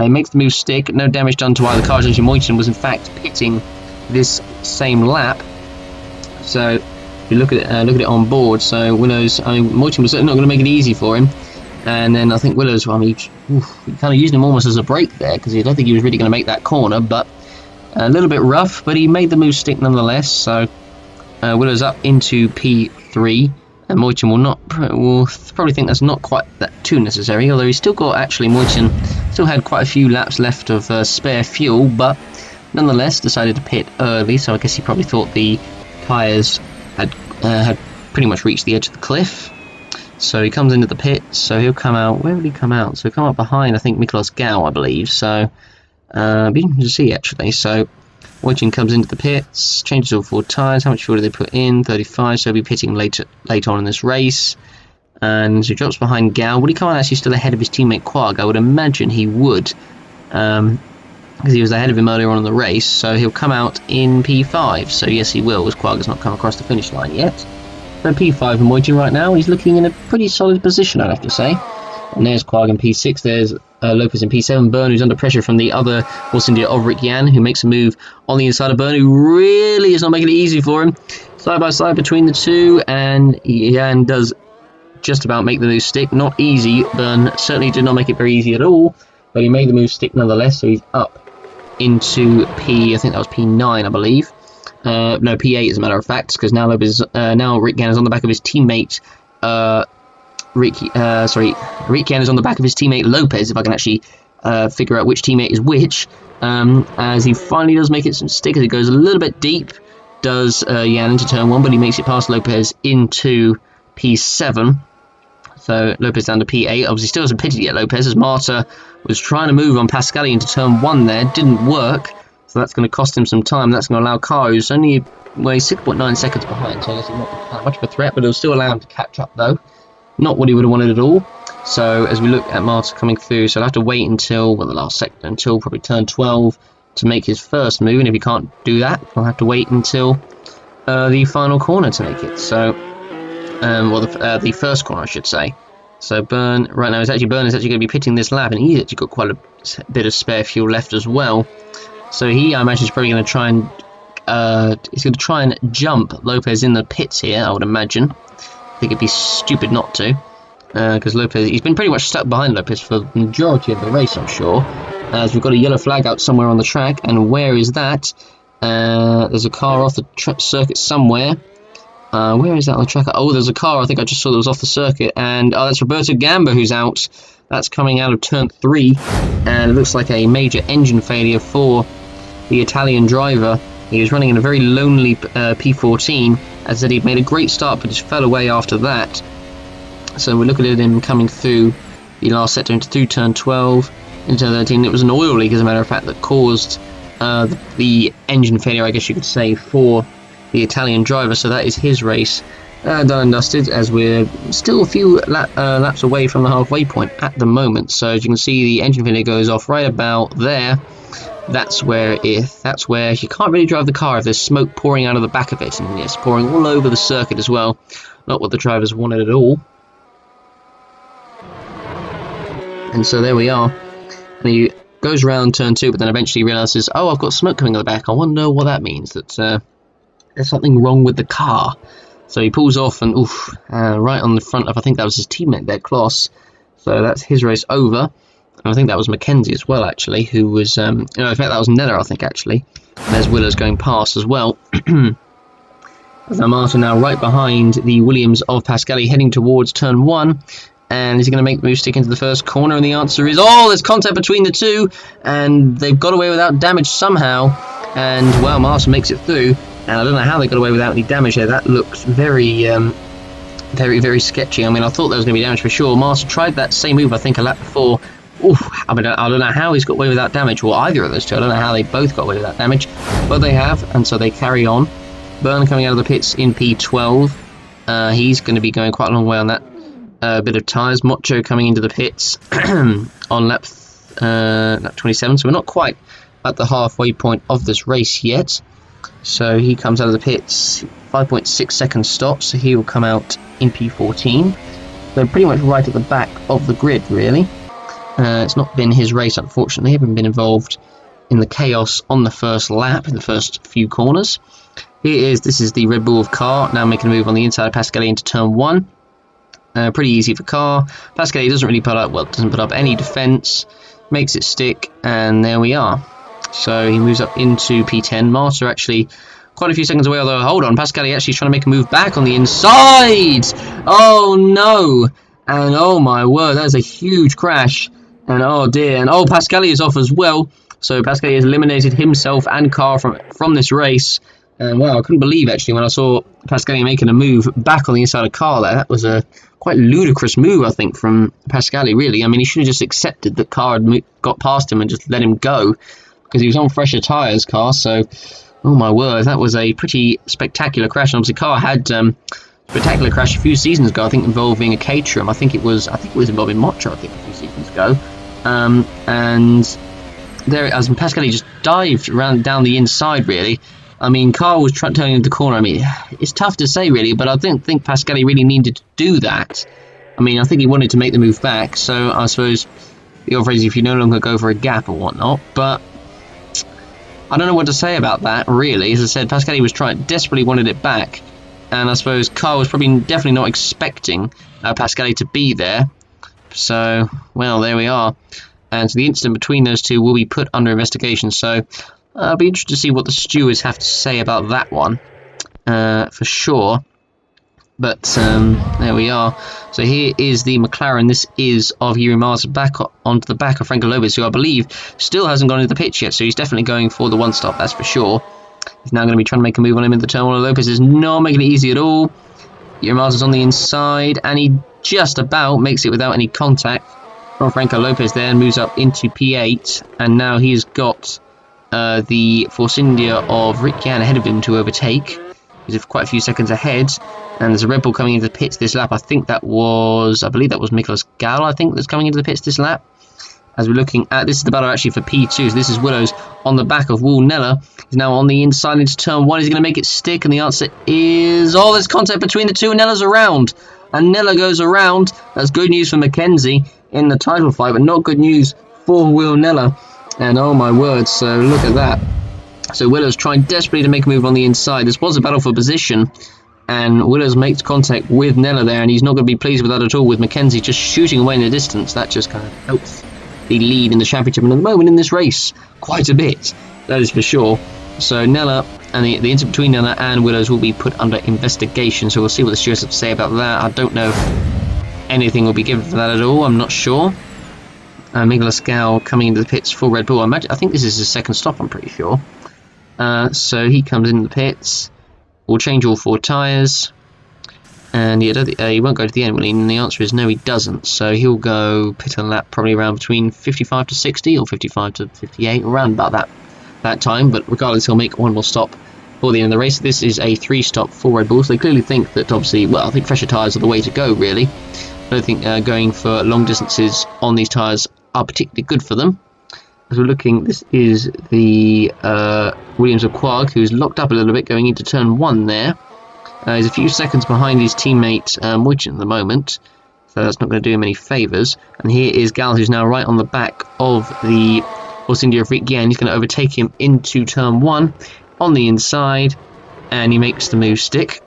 He makes the move stick. No damage done to either car. Actually, Moichin was in fact pitting this same lap. So if you look at it on board, so Willows... Moichin was certainly not going to make it easy for him. And then I think Willows, he kind of used him almost as a brake there, because I don't think he was really going to make that corner, but... A little bit rough, but he made the move stick nonetheless. So Willow's up into P3, and Moichin will probably think that's not quite that too necessary. Although he's still got, actually, Moichin still had quite a few laps left of spare fuel, but nonetheless decided to pit early. So I guess he probably thought the tyres had pretty much reached the edge of the cliff. So he comes into the pits, so he'll come out, where will he come out? So he'll come out behind, I think, Miklos Gau, I believe, so, be interesting to see, actually. So, Wojcik comes into the pits, changes all 4 tyres, how much fuel do they put in? 35, so he'll be pitting later on in this race. And so he drops behind Gau. Would he come out actually still ahead of his teammate Quarg? I would imagine he would, because he was ahead of him earlier on in the race, so he'll come out in P5, so yes he will, as Quarg has not come across the finish line yet. So P5 and Wojcik right now, he's looking in a pretty solid position, I'd have to say. And there's Quarg in P6, there's Lopez in P7, Byrne, who's under pressure from the other Force India of Rick Yan, who makes a move on the inside of Byrne, who really is not making it easy for him. Side by side between the two, and Yan does just about make the move stick. Not easy. Byrne certainly did not make it very easy at all, but he made the move stick nonetheless, so he's up into P, I think that was P9, I believe. No, P8 as a matter of fact, because now Rick Yan is on the back of his teammate, Rick Yan is on the back of his teammate Lopez, if I can actually figure out which teammate is which, as he finally does make it some stick, as it goes a little bit deep, does Yan into turn 1, but he makes it past Lopez into P7. So Lopez down to P8. Obviously still hasn't pitted yet, Lopez, as Marta was trying to move on Pascali into turn 1 there. Didn't work, so that's going to cost him some time. That's going to allow Car, who's only 6.9 seconds behind, so I guess he's not that much of a threat, but it'll still allow him to catch up though. Not what he would have wanted at all. So as we look at Marta coming through, so he'll have to wait until, well, the last second, until probably turn 12 to make his first move, and if he can't do that, he'll have to wait until the final corner to make it. So the first corner, I should say. So Byrne right now is actually going to be pitting this lap, and he's actually got quite a bit of spare fuel left as well. So he, I imagine, is probably going to try and jump Lopez in the pits here. I would imagine. I think it'd be stupid not to, because Lopez, he's been pretty much stuck behind Lopez for the majority of the race, I'm sure. As we've got a yellow flag out somewhere on the track, and where is that? There's a car off the circuit somewhere. Where is that on the track? Oh, there's a car, I think I just saw that was off the circuit, and that's Roberto Gamba who's out. That's coming out of turn 3, and it looks like a major engine failure for the Italian driver. He was running in a very lonely P14, as I said, he'd made a great start, but just fell away after that. So we're looking at him coming through the last sector into through turn 12, into turn 13. It was an oil leak, as a matter of fact, that caused the engine failure, I guess you could say, for the Italian driver. So that is his race done and dusted, as we're still a few laps away from the halfway point at the moment. So as you can see, the engine failure goes off right about there. That's where you can't really drive the car if there's smoke pouring out of the back of it, and yes, pouring all over the circuit as well. Not what the drivers wanted at all. And so there we are. And he goes around turn 2, but then eventually realises, oh, I've got smoke coming out of the back. I wonder what that means. That there's something wrong with the car. So he pulls off and right on the front of, I think that was his teammate there, Kloss. So that's his race over. And I think that was Mackenzie as well, actually, who was, in fact that was Nella, I think, actually. And there's Willers going past as well. Now Martin now right behind the Williams of Pascali, heading towards turn 1. And is he going to make the move stick into the first corner? And the answer is, oh, there's contact between the two, and they've got away without damage somehow. And, well, Martin makes it through. And I don't know how they got away without any damage there. That looks very, very sketchy. I mean, I thought there was going to be damage for sure. Martin tried that same move, I think, a lap before. I mean, I don't know how he's got away without damage, or either of those two. I don't know how they both got away without damage, but they have, and so they carry on. Byrne coming out of the pits in P12. He's going to be going quite a long way on that bit of tyres. Mocho coming into the pits on lap 27, so we're not quite at the halfway point of this race yet. So he comes out of the pits, 5.6 second stop, so he will come out in P14. So pretty much right at the back of the grid, really. It's not been his race, unfortunately. I haven't been involved in the chaos on the first lap, in the first few corners. This is the Red Bull of Car, now making a move on the inside of Pascali into turn 1. Pretty easy for Car. Pascali doesn't really put up any defence, makes it stick, and there we are. So he moves up into P10. Marta actually quite a few seconds away, although hold on, Pascali actually is trying to make a move back on the inside! Oh no! And oh my word, that is a huge crash. And oh dear, and oh, Pascali is off as well. So Pascali has eliminated himself and Car from this race. And wow, I couldn't believe actually when I saw Pascali making a move back on the inside of Carr there. That was a quite ludicrous move, I think, from Pascali, really. I mean, he should have just accepted that Carr had got past him and just let him go, because he was on fresher tyres, Carr. So, oh my word, that was a pretty spectacular crash. And obviously, Carr had spectacular crash a few seasons ago, I think, involving a Caterham. I think it was involving Motra, I think, a few seasons ago. And there, as Pascali just dived down the inside, really. I mean, Carr was turning into the corner. I mean, it's tough to say, really, but I don't think Pascali really needed to do that. I mean, I think he wanted to make the move back, so I suppose the old phrase, if you no longer go for a gap or whatnot, but I don't know what to say about that, really. As I said, Pascali was desperately wanted it back, and I suppose Carr was definitely not expecting Pascali to be there. So, well, there we are. And so the incident between those two will be put under investigation, so I'll be interested to see what the stewards have to say about that one, for sure. But there we are. So here is the McLaren. This is of Yuri Mars back onto the back of Franco Lopez, who I believe still hasn't gone into the pitch yet. So he's definitely going for the one-stop, that's for sure. He's now going to be trying to make a move on him in the turmoil. Lopez is not making it easy at all. Yuri Mars is on the inside, and he just about makes it without any contact from Franco Lopez there, and moves up into P8. And now he's got the Force India of Rick Yan ahead of him to overtake. He's quite a few seconds ahead, and there's a Red Bull coming into the pits this lap. I believe that was Nicholas Gall, I think, that's coming into the pits this lap. As we're looking at, this is the battle actually for P2, so this is Willows on the back of Wool Nella. He's now on the inside into turn 1. Is he going to make it stick? And the answer is, there's contact between the two, and Nella's around. And Nella goes around. That's good news for Mackenzie in the title fight, but not good news for Will Nella. And oh my word, so look at that. So Willows trying desperately to make a move on the inside. This was a battle for position, and Willows makes contact with Nella there, and he's not going to be pleased with that at all, with Mackenzie just shooting away in the distance. That just kind of helps the lead in the championship, and at the moment in this race, quite a bit, that is for sure. So Nella, and the incident between Nella and Willows will be put under investigation, so we'll see what the stewards have to say about that. I don't know if anything will be given for that at all, I'm not sure. Miguel Escal coming into the pits for Red Bull. I think this is his second stop, I'm pretty sure. So he comes into the pits. We'll change all 4 tyres. And he won't go to the end, will he? And the answer is no, he doesn't. So he'll go pit a lap probably around between 55 to 60 or 55 to 58, around about that time. But regardless, he'll make one more stop for the end of the race. This is a 3-stop for Red Bull. So they clearly think that, obviously, well, I think fresher tyres are the way to go, really. I don't think going for long distances on these tyres are particularly good for them. As we're looking, this is the Williams of Quag, who's locked up a little bit going into turn 1 there. He's a few seconds behind his teammate Mujin at the moment, so that's not going to do him any favours. And here is Gal, who's now right on the back of the Force India of Rick Yan. He's going to overtake him into turn 1 on the inside, and he makes the move stick.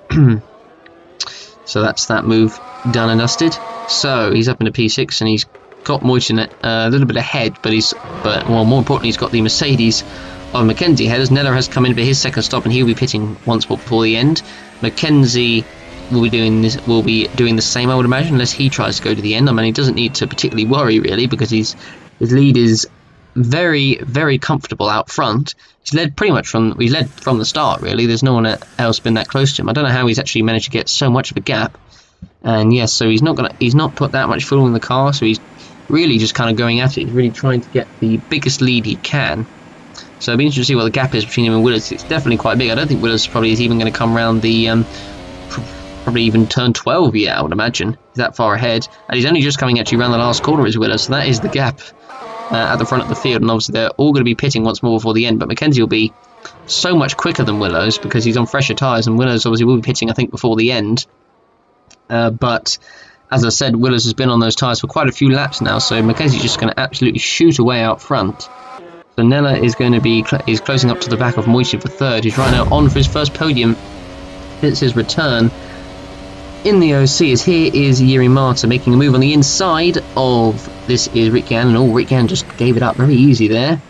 So that's that move done and dusted. So he's up into P6, and he's got Mujin a little bit ahead, but more importantly, he's got the Mercedes of Mackenzie ahead, as Nella has come in for his second stop, and he'll be pitting once more before the end. Mackenzie will be doing the same, I would imagine, unless he tries to go to the end. I mean, he doesn't need to particularly worry, really, because his lead is very, very comfortable out front. He's led from the start, really. There's no one else been that close to him. I don't know how he's actually managed to get so much of a gap. And yes, so he's not put that much fuel in the car, so he's really just kind of going at it. He's really trying to get the biggest lead he can. So it'll be interesting to see what the gap is between him and Willis. It's definitely quite big. I don't think Willis probably is even going to come around the probably even turn 12 yet, I would imagine. He's that far ahead. And he's only just coming actually around the last corner is Willis, so that is the gap at the front of the field. And obviously they're all going to be pitting once more before the end, but Mackenzie will be so much quicker than Willows because he's on fresher tyres, and Willows obviously will be pitting, I think, before the end. But as I said, Willows has been on those tyres for quite a few laps now, so Mackenzie's just going to absolutely shoot away out front. So Nella is going to be closing up to the back of Moisin for third. He's right now on for his first podium since his return in the OC. As here is Yuri Marta making a move on the inside of this is Rick Yan, and Rick Yan just gave it up very easy there.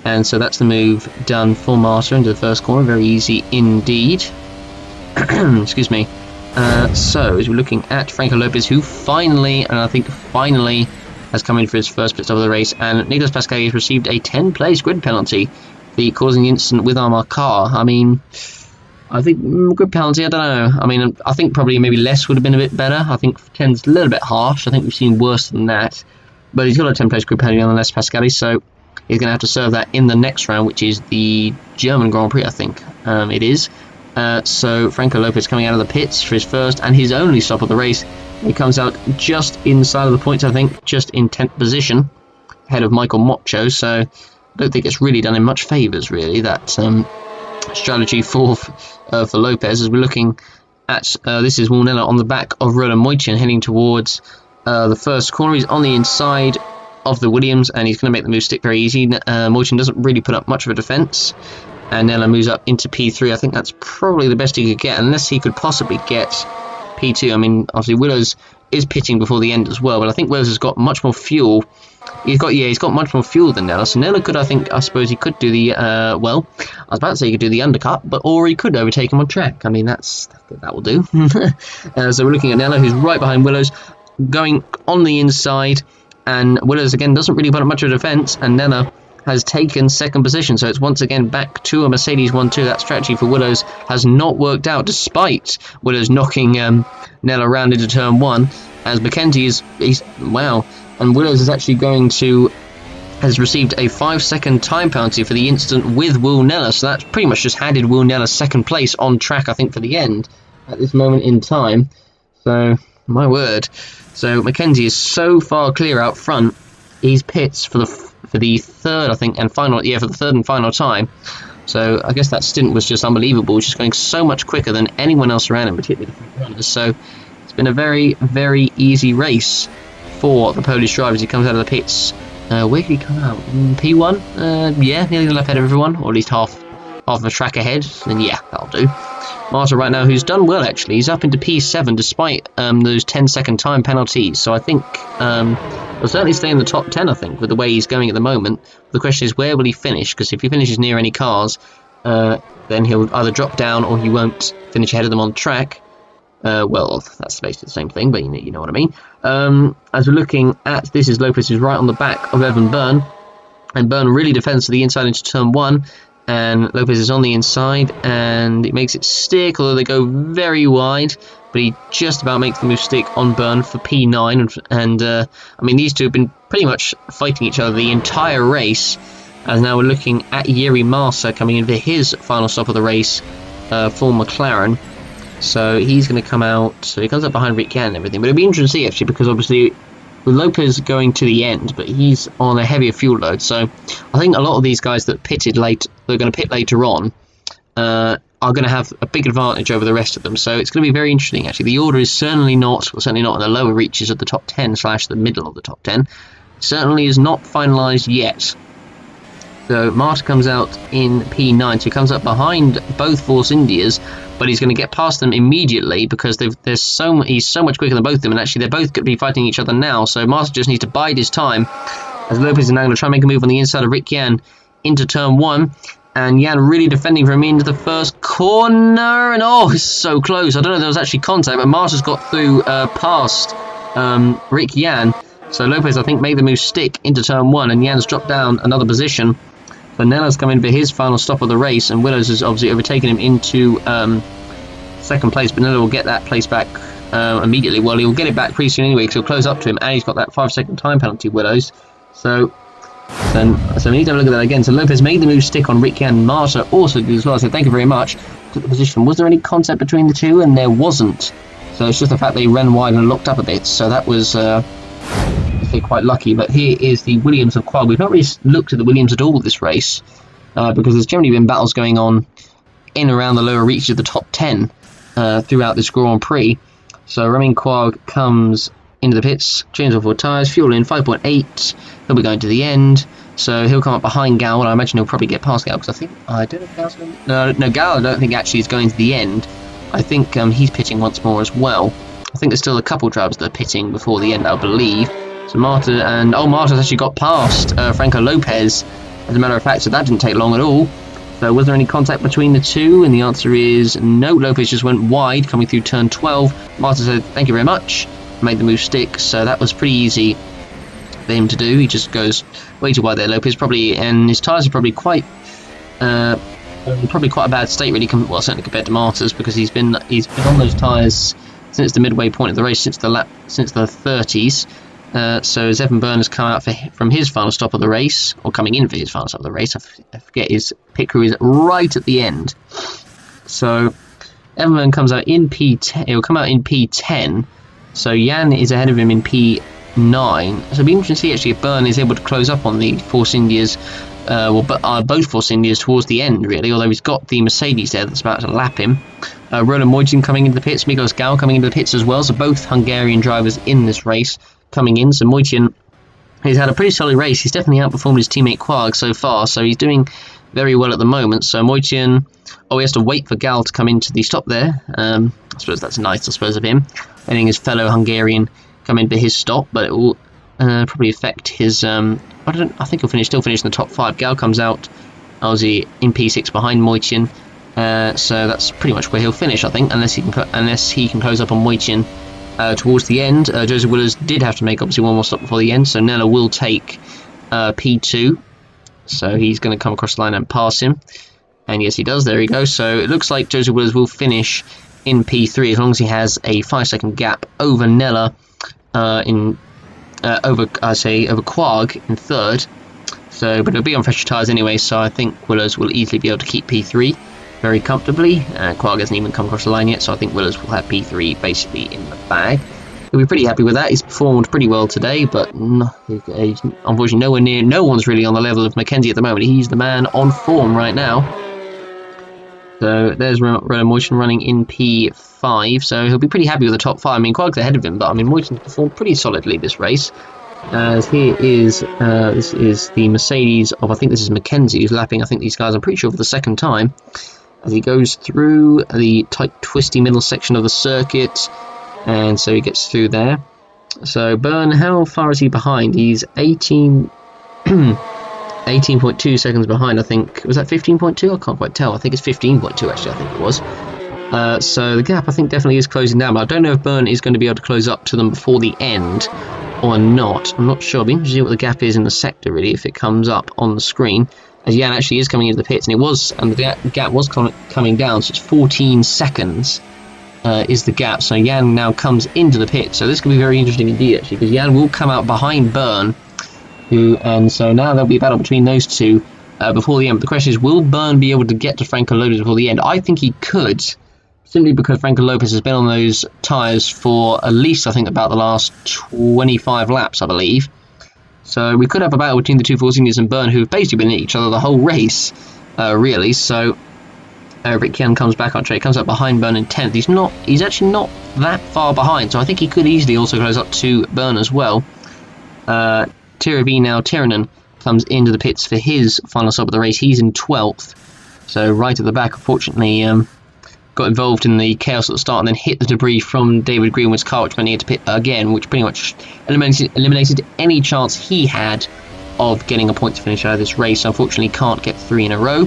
And so that's the move done for Marta into the first corner, very easy indeed. Excuse me. So as we're looking at Franco Lopez, who finally has come in for his first pit stop of the race, and Nicolas Pascali has received a 10-place grid penalty for causing the incident with Armar Carr. I mean, I think good penalty. I don't know. I mean, I think probably maybe less would have been a bit better. I think 10's a little bit harsh. I think we've seen worse than that. But he's got a 10-place grid penalty nonetheless, Pascali. So he's going to have to serve that in the next round, which is the German Grand Prix, I think it is. So Franco Lopez coming out of the pits for his first and his only stop of the race. He comes out just inside of the points, I think, just in 10th position, ahead of Michael Mocho. So I don't think it's really done him much favours, really, that strategy for Lopez, as we're looking at this is Wilnella on the back of Roland Moichin heading towards the first corner. He's on the inside of the Williams and he's going to make the move stick very easy. Moichin doesn't really put up much of a defence, and Nella moves up into P3. I think that's probably the best he could get, unless he could possibly get P2. I mean, obviously Willows is pitting before the end as well, but I think Willows has got much more fuel. He's got much more fuel than Nella. So Nella could, I suppose he could do the well, I was about to say he could do the undercut, or he could overtake him on track. I mean, that will do. So we're looking at Nella, who's right behind Willows, going on the inside, and Willows again doesn't really put up much of a defence, and Nella has taken second position. So it's once again back to a Mercedes 1-2. That strategy for Willows has not worked out, despite Willows knocking Nella around into turn 1, as Mackenzie he's wow. And Willows is actually has received a 5-second time penalty for the incident with Will Nella. So that's pretty much just handed Will Nella second place on track, I think, for the end at this moment in time. So, my word. So Mackenzie is so far clear out front. He's pits for the third, I think, and final, for the third and final time. So I guess that stint was just unbelievable. Just going so much quicker than anyone else around him, particularly the front runners. So it's been a very, very easy race for the Polish driver as he comes out of the pits. Where did he come out? P1? Yeah, nearly the lap ahead of everyone, or at least half of the track ahead. Then yeah, that'll do. Marta right now, who's done well actually, he's up into P7 despite those 10-second time penalties. So I think he'll certainly stay in the top 10, I think, with the way he's going at the moment. The question is, where will he finish? Because if he finishes near any cars, then he'll either drop down or he won't finish ahead of them on track. Well, that's basically the same thing, but you know what I mean. As we're looking at, this is Lopez, who's right on the back of Evan Byrne, and Byrne really defends to the inside into turn 1, and Lopez is on the inside, and it makes it stick, although they go very wide, but he just about makes the move stick on Byrne for P9, and I mean, these two have been pretty much fighting each other the entire race, as now we're looking at Jiri Massa coming in for his final stop of the race for McLaren. So he's going to come out, so he comes up behind Rick Yan and everything, but it'll be interesting to see actually, because obviously with Lopez going to the end, but he's on a heavier fuel load, so I think a lot of these guys that pitted late, they're going to pit later on, are going to have a big advantage over the rest of them, so it's going to be very interesting actually. The order is certainly not in the lower reaches of the top 10 / the middle of the top 10, certainly is not finalised yet. So Marta comes out in P9, so he comes up behind both Force Indias, but he's going to get past them immediately because he's so much quicker than both of them, and actually they're both going to be fighting each other now, so Marta just needs to bide his time, as Lopez is now going to try and make a move on the inside of Rick Yan into turn 1, and Yan really defending for him into the first corner, and oh, it's so close. I don't know if there was actually contact, but Marta's got through past Rick Yan, so Lopez I think made the move stick into turn 1, and Yan's dropped down another position. But Nella's come in for his final stop of the race, and Willows has obviously overtaken him into second place, but Nella will get that place back immediately. Well, he'll get it back pretty soon anyway, because he'll close up to him, and he's got that 5-second time penalty, Willows. So we need to have a look at that again. So Lopez made the move stick on Rick Yan. Marta also did as well, so thank you very much. Took the position. Was there any contact between the two? And there wasn't. So it's just the fact they ran wide and locked up a bit, so that was quite lucky. But here is the Williams of Qual. We've not really looked at the Williams at all this race because there's generally been battles going on in around the lower reaches of the top 10 throughout this Grand Prix. So Romain Quag comes into the pits, changes off 4 tyres, fuel in 5.8, he'll be going to the end, so he'll come up behind Gal, and I imagine he'll probably get past Gal, because I don't know if Gal's going to... No, Gal I don't think actually is going to the end. I think he's pitting once more as well. I think there's still a couple drivers that are pitting before the end, I believe. So Marta, and Marta's actually got past Franco Lopez, as a matter of fact, so that didn't take long at all. So was there any contact between the two? And the answer is no. Lopez just went wide, coming through turn 12. Marta said, thank you very much, made the move stick, so that was pretty easy for him to do. He just goes way too wide there, Lopez, probably, and his tyres are probably quite Probably quite a bad state, really. Well, certainly compared to Martyrs, because he's been on those tyres since the midway point of the race, since the 30s. So as Evan Byrne has come out from his final stop of the race, or coming in for his final stop of the race, I forget his pit crew is right at the end. So Evan Byrne comes out in P10. He'll come out in P10. So Jan is ahead of him in P9. So it'll be interesting to see actually if Byrne is able to close up on the Force Indias. Both Force Indias towards the end, really, although he's got the Mercedes there that's about to lap him. Roland Moitin coming into the pits, Miklos Gal coming into the pits as well, so both Hungarian drivers in this race coming in. So Moitin, he's had a pretty solid race. He's definitely outperformed his teammate Quarg so far, so he's doing very well at the moment. So Moitin, he has to wait for Gal to come into the stop there. I suppose that's nice, of him, letting his fellow Hungarian come in for his stop, but it will probably affect his... I think he'll still finish in the top 5. Gal comes out, Aussie in P6 behind Moitin, so that's pretty much where he'll finish, I think, unless he can close up on Moitin towards the end. Joseph Willers did have to make obviously one more stop before the end, so Nella will take P2, so he's going to come across the line and pass him, and yes, he does. There he goes. So it looks like Joseph Willers will finish in P3 as long as he has a 5-second gap over Nella over Quarg in third. So, but it'll be on fresher tyres anyway, so I think Willers will easily be able to keep P3 very comfortably. Quarg hasn't even come across the line yet, so I think Willers will have P3 basically in the bag. He'll be pretty happy with that. He's performed pretty well today, but he's unfortunately nowhere near. No one's really on the level of Mackenzie at the moment. He's the man on form right now. So there's Roland Moitin running in P5, so he'll be pretty happy with the top 5. I mean, Quarg's ahead of him, but I mean, Moitin's performed pretty solidly this race. As here is, this is the Mercedes of, I think this is Mackenzie, who's lapping, I think these guys, I'm pretty sure, for the second time, as he goes through the tight, twisty middle section of the circuit, and so he gets through there. So Byrne, how far is he behind? He's 18.2 seconds behind, I think. Was that 15.2? I can't quite tell. I think it's 15.2, actually, I think it was. So the gap, I think, definitely is closing down, but I don't know if Byrne is going to be able to close up to them before the end or not. I'm not sure. I'll be interested to see what the gap is in the sector, really, if it comes up on the screen. As Jan actually is coming into the pits, and the gap was coming down, so it's 14 seconds is the gap. So Jan now comes into the pit. So this could be very interesting indeed, actually, because Jan will come out behind Byrne, and so now there'll be a battle between those two before the end. But the question is, will Byrne be able to get to Franco Lopez before the end? I think he could, simply because Franco Lopez has been on those tyres for at least, I think, about the last 25 laps, I believe. So we could have a battle between the two Force Indians and Byrne, who have basically been at each other the whole race, really. So Rick Jan comes back on track, comes up behind Byrne in 10th. He's actually not that far behind, so I think he could easily also close up to Byrne as well. Tiranen comes into the pits for his final stop of the race. He's in 12th, so right at the back, unfortunately, got involved in the chaos at the start and then hit the debris from David Greenwood's car, which went into pit again, which pretty much eliminated any chance he had of getting a point to finish out of this race. So unfortunately, can't get 3 in a row.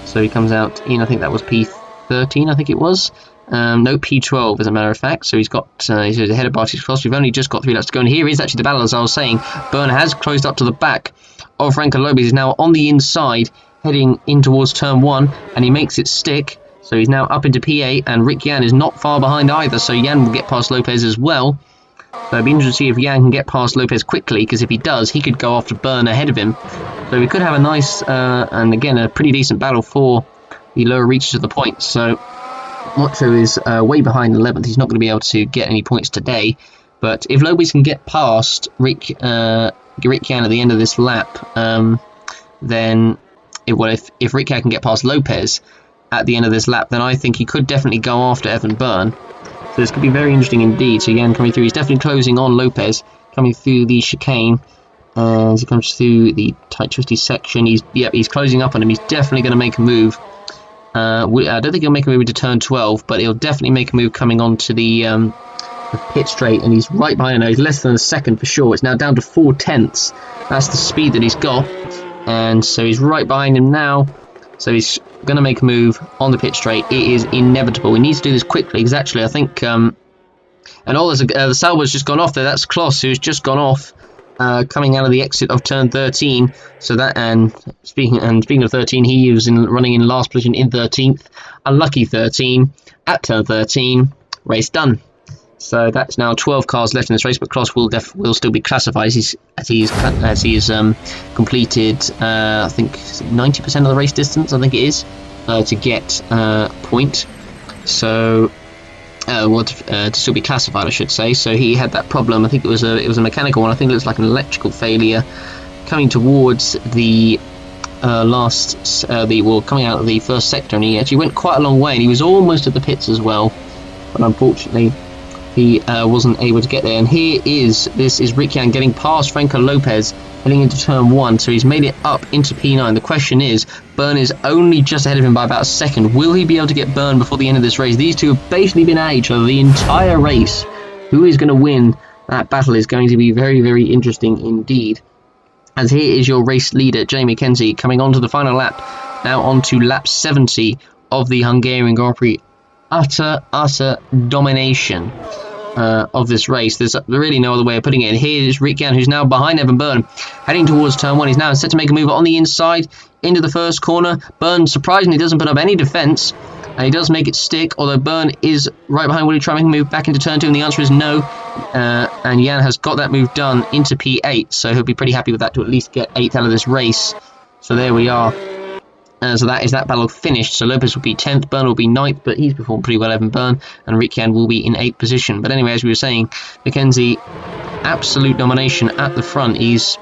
So he comes out in, I think that was P13, I think it was. No, P12 as a matter of fact. So he's ahead of Barty's Cross. We've only just got 3 laps to go, and here is actually the battle, as I was saying. Byrne has closed up to the back of Franco Lopez. He's now on the inside, heading in towards turn 1, and he makes it stick. So he's now up into P8, and Rick Jan is not far behind either, so Jan will get past Lopez as well. So it'd be interesting to see if Jan can get past Lopez quickly, because if he does, he could go after Byrne ahead of him. So we could have a nice, and again, a pretty decent battle for the lower reaches of the points. So Mocho is way behind 11th. He's not going to be able to get any points today. But if Lopez can get past Rick Jan at the end of this lap, then if Rick Jan can get past Lopez at the end of this lap, then I think he could definitely go after Evan Byrne. So this could be very interesting indeed. So Jan coming through, he's definitely closing on Lopez, coming through the chicane, and as he comes through the tight twisty section, he's closing up on him. He's definitely going to make a move. I don't think he'll make a move into turn 12, but he'll definitely make a move coming onto the pit straight, and he's right behind him now. He's less than a second for sure. It's now down to 4/10. That's the speed that he's got, and so he's right behind him now. So he's going to make a move on the pit straight. It is inevitable. We need to do this quickly, because actually I think... and the salvo's just gone off there. That's Kloss, who's just gone off. coming out of the exit of turn 13. So that, and speaking of 13, he was running in last position in 13th. Unlucky 13 at turn 13. Race done. So that's now 12 cars left in this race, but Kloss will still be classified as he's completed I think 90% of the race distance. I think it is to get point. So to still be classified, I should say. So he had that problem. I think it was a mechanical one. I think it looks like an electrical failure coming towards the coming out of the first sector, and he actually went quite a long way, and he was almost at the pits as well, but unfortunately he wasn't able to get there. And this is Rick Yan getting past Franco Lopez heading into turn 1, so he's made it up into P9. The question is, Byrne is only just ahead of him by about a second. Will he be able to get Byrne before the end of this race? These two have basically been at each other the entire race. Who is going to win? That battle is going to be very, very interesting indeed. As here is your race leader, Jamie Mackenzie, coming on to the final lap. Now on to lap 70 of the Hungarian Grand Prix. Utter domination of this race. There's really no other way of putting it. And here is Rick Yan, who's now behind Evan Byrne, heading towards turn 1. He's now set to make a move on the inside into the first corner. Byrne surprisingly doesn't put up any defence, and he does make it stick, although Byrne is right behind. Will he try and make a move back into turn 2? And the answer is no. And Yan has got that move done into P8, so he'll be pretty happy with that to at least get 8th out of this race. So there we are. So that is that battle finished. So Lopez will be 10th, Byrne will be 9th, but he's performed pretty well, Evan Byrne, and Rick Yan will be in 8th position. But anyway, as we were saying, Mackenzie, absolute domination at the front. He's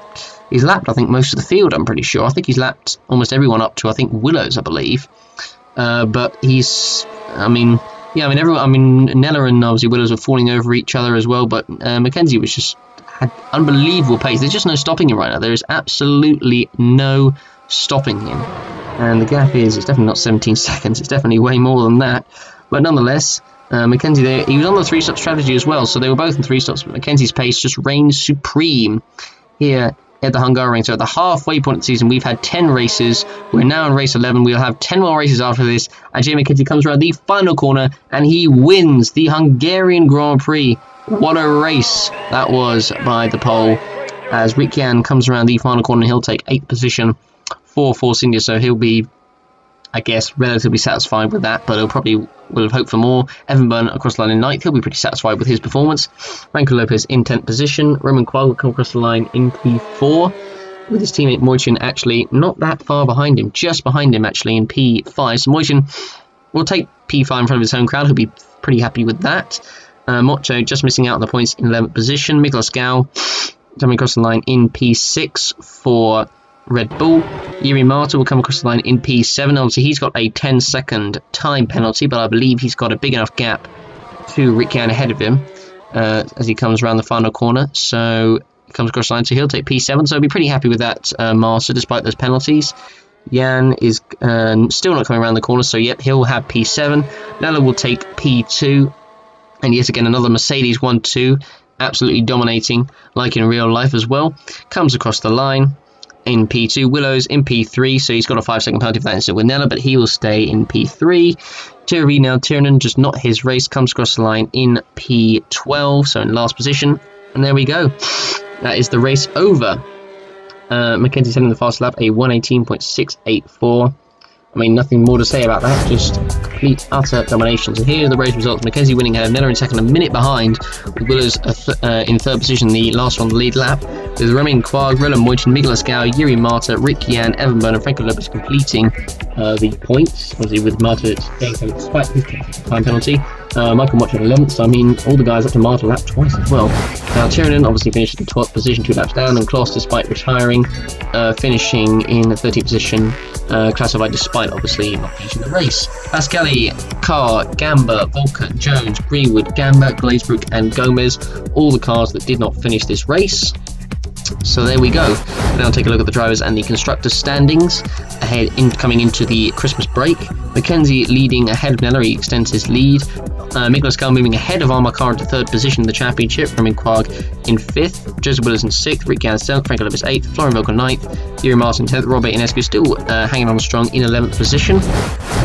lapped, I think, most of the field, I'm pretty sure. I think he's lapped almost everyone up to, I think, Willows, I believe. But he's, everyone, Nella and obviously Willows were falling over each other as well, but Mackenzie had unbelievable pace. There's just no stopping him right now. There is absolutely no stopping him. And the gap it's definitely not 17 seconds, it's definitely way more than that. But nonetheless, Mackenzie there, he was on the 3-stop strategy as well, so they were both in 3 stops, but Mackenzie's pace just reigns supreme here at the Hungarian. So at the halfway point of the season, we've had 10 races, we're now in race 11, we'll have 10 more races after this, and Jamie Mackenzie comes around the final corner, and he wins the Hungarian Grand Prix. What a race that was by the pole, as Rick Yan comes around the final corner, and he'll take 8th position for Force India, so he'll be, I guess, relatively satisfied with that, but he'll probably will have hoped for more. Evan Byrne across the line in 9th, he'll be pretty satisfied with his performance. Franco Lopez in 10th position. Roman Quag will come across the line in P4, with his teammate Moichin actually not that far behind him, just behind him actually in P5. So Moichin will take P5 in front of his home crowd, he'll be pretty happy with that. Mocho just missing out on the points in 11th position. Miklas Gau coming across the line in P6 for Red Bull. Yuri Marta will come across the line in P7. Obviously, he's got a 10-second time penalty, but I believe he's got a big enough gap to Rick Yan ahead of him as he comes around the final corner. So he comes across the line, so he'll take P7. So I'll be pretty happy with that, Marta, despite those penalties. Yan is still not coming around the corner, so yep, he'll have P7. Nella will take P2. And yet again, another Mercedes 1-2, absolutely dominating, like in real life as well. Comes across the line in P2, Willows in P3, so he's got a 5-second penalty for that instead with Nella, but he will stay in P3. Tiernan, just not his race, comes across the line in P12, so in last position. And there we go. That is the race over. Mackenzie's heading the fast lap, a 118.684. I mean, nothing more to say about that, just complete, utter domination. So here are the race results. Mackenzie winning ahead of Nella in second, a minute behind, with Willows in third position, the last one, the lead lap. With Roman Quag, Roland Moichin, Miklas Gau, Yuri Marta, Rick Yan, Evan Byrne, and Franco Lopez completing the points. Obviously, with Marta getting despite his time penalty. Michael Moch at 11th, so I mean, all the guys up to Marta lapped twice as well. Now, Tiernan obviously finished in 12th position, 2 laps down, and Kloss, despite retiring, finishing in 13th position, classified despite obviously not finishing the race. Pascali, Carr, Gamba, Volker, Jones, Greenwood, Gamba, Glazebrook, and Gomez, all the cars that did not finish this race. So there we go. We'll now take a look at the drivers and the constructors' standings ahead coming into the Christmas break. Mackenzie leading ahead of Nella, he extends his lead. Miklas Gau moving ahead of Armar Carr into third position in the championship. Roman Quag in 5th, Joseph Willis in 6th, Rick Yan 7th, Franco Lopez 8th, Florian Volker 9th, Yuri Martin 10th, Robert Inescu still hanging on strong in 11th position.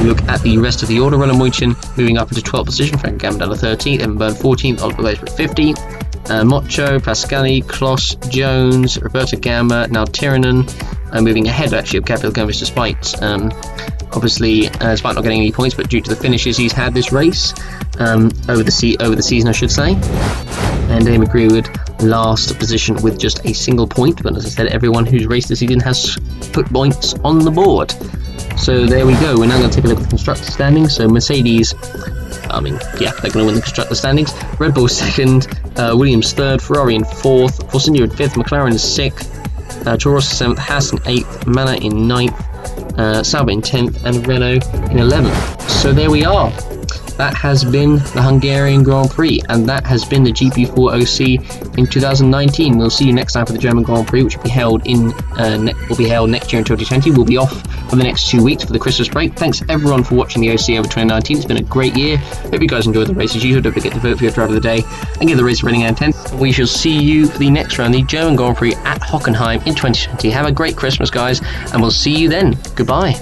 We look at the rest of the order. Roland Moichin moving up into 12th position, Frank Gambadella 13th, Evan Byrne 14th, Oliver Glazebrook 15th. Mocho, Pascali, Kloss, Jones, Roberto Gamma, now Tiranen, moving ahead actually of Gabriel Gomes despite despite not getting any points, but due to the finishes he's had this race over the season, I should say. And Damon Greenwood last position with just a single point, but as I said, everyone who's raced this season has put points on the board. So there we go. We're now going to take a look at the constructor standings. So Mercedes, they're going to win the constructor standings. Red Bull second, Williams third, Ferrari in fourth, Force India in fifth, McLaren in sixth, Toro Rosso seventh, Haas in eighth, Manor in ninth, Sauber in 10th, and Renault in 11th. So there we are. That has been the Hungarian Grand Prix, and that has been the GP4 OC in 2019. We'll see you next time for the German Grand Prix, which will be held next year in 2020. We'll be off for the next 2 weeks for the Christmas break. Thanks everyone for watching the OC over 2019. It's been a great year. Hope you guys enjoyed the race as usual. Don't forget to vote for your driver of the day and give the race a rating out of 10. We shall see you for the next round, the German Grand Prix at Hockenheim in 2020. Have a great Christmas, guys, and we'll see you then. Goodbye.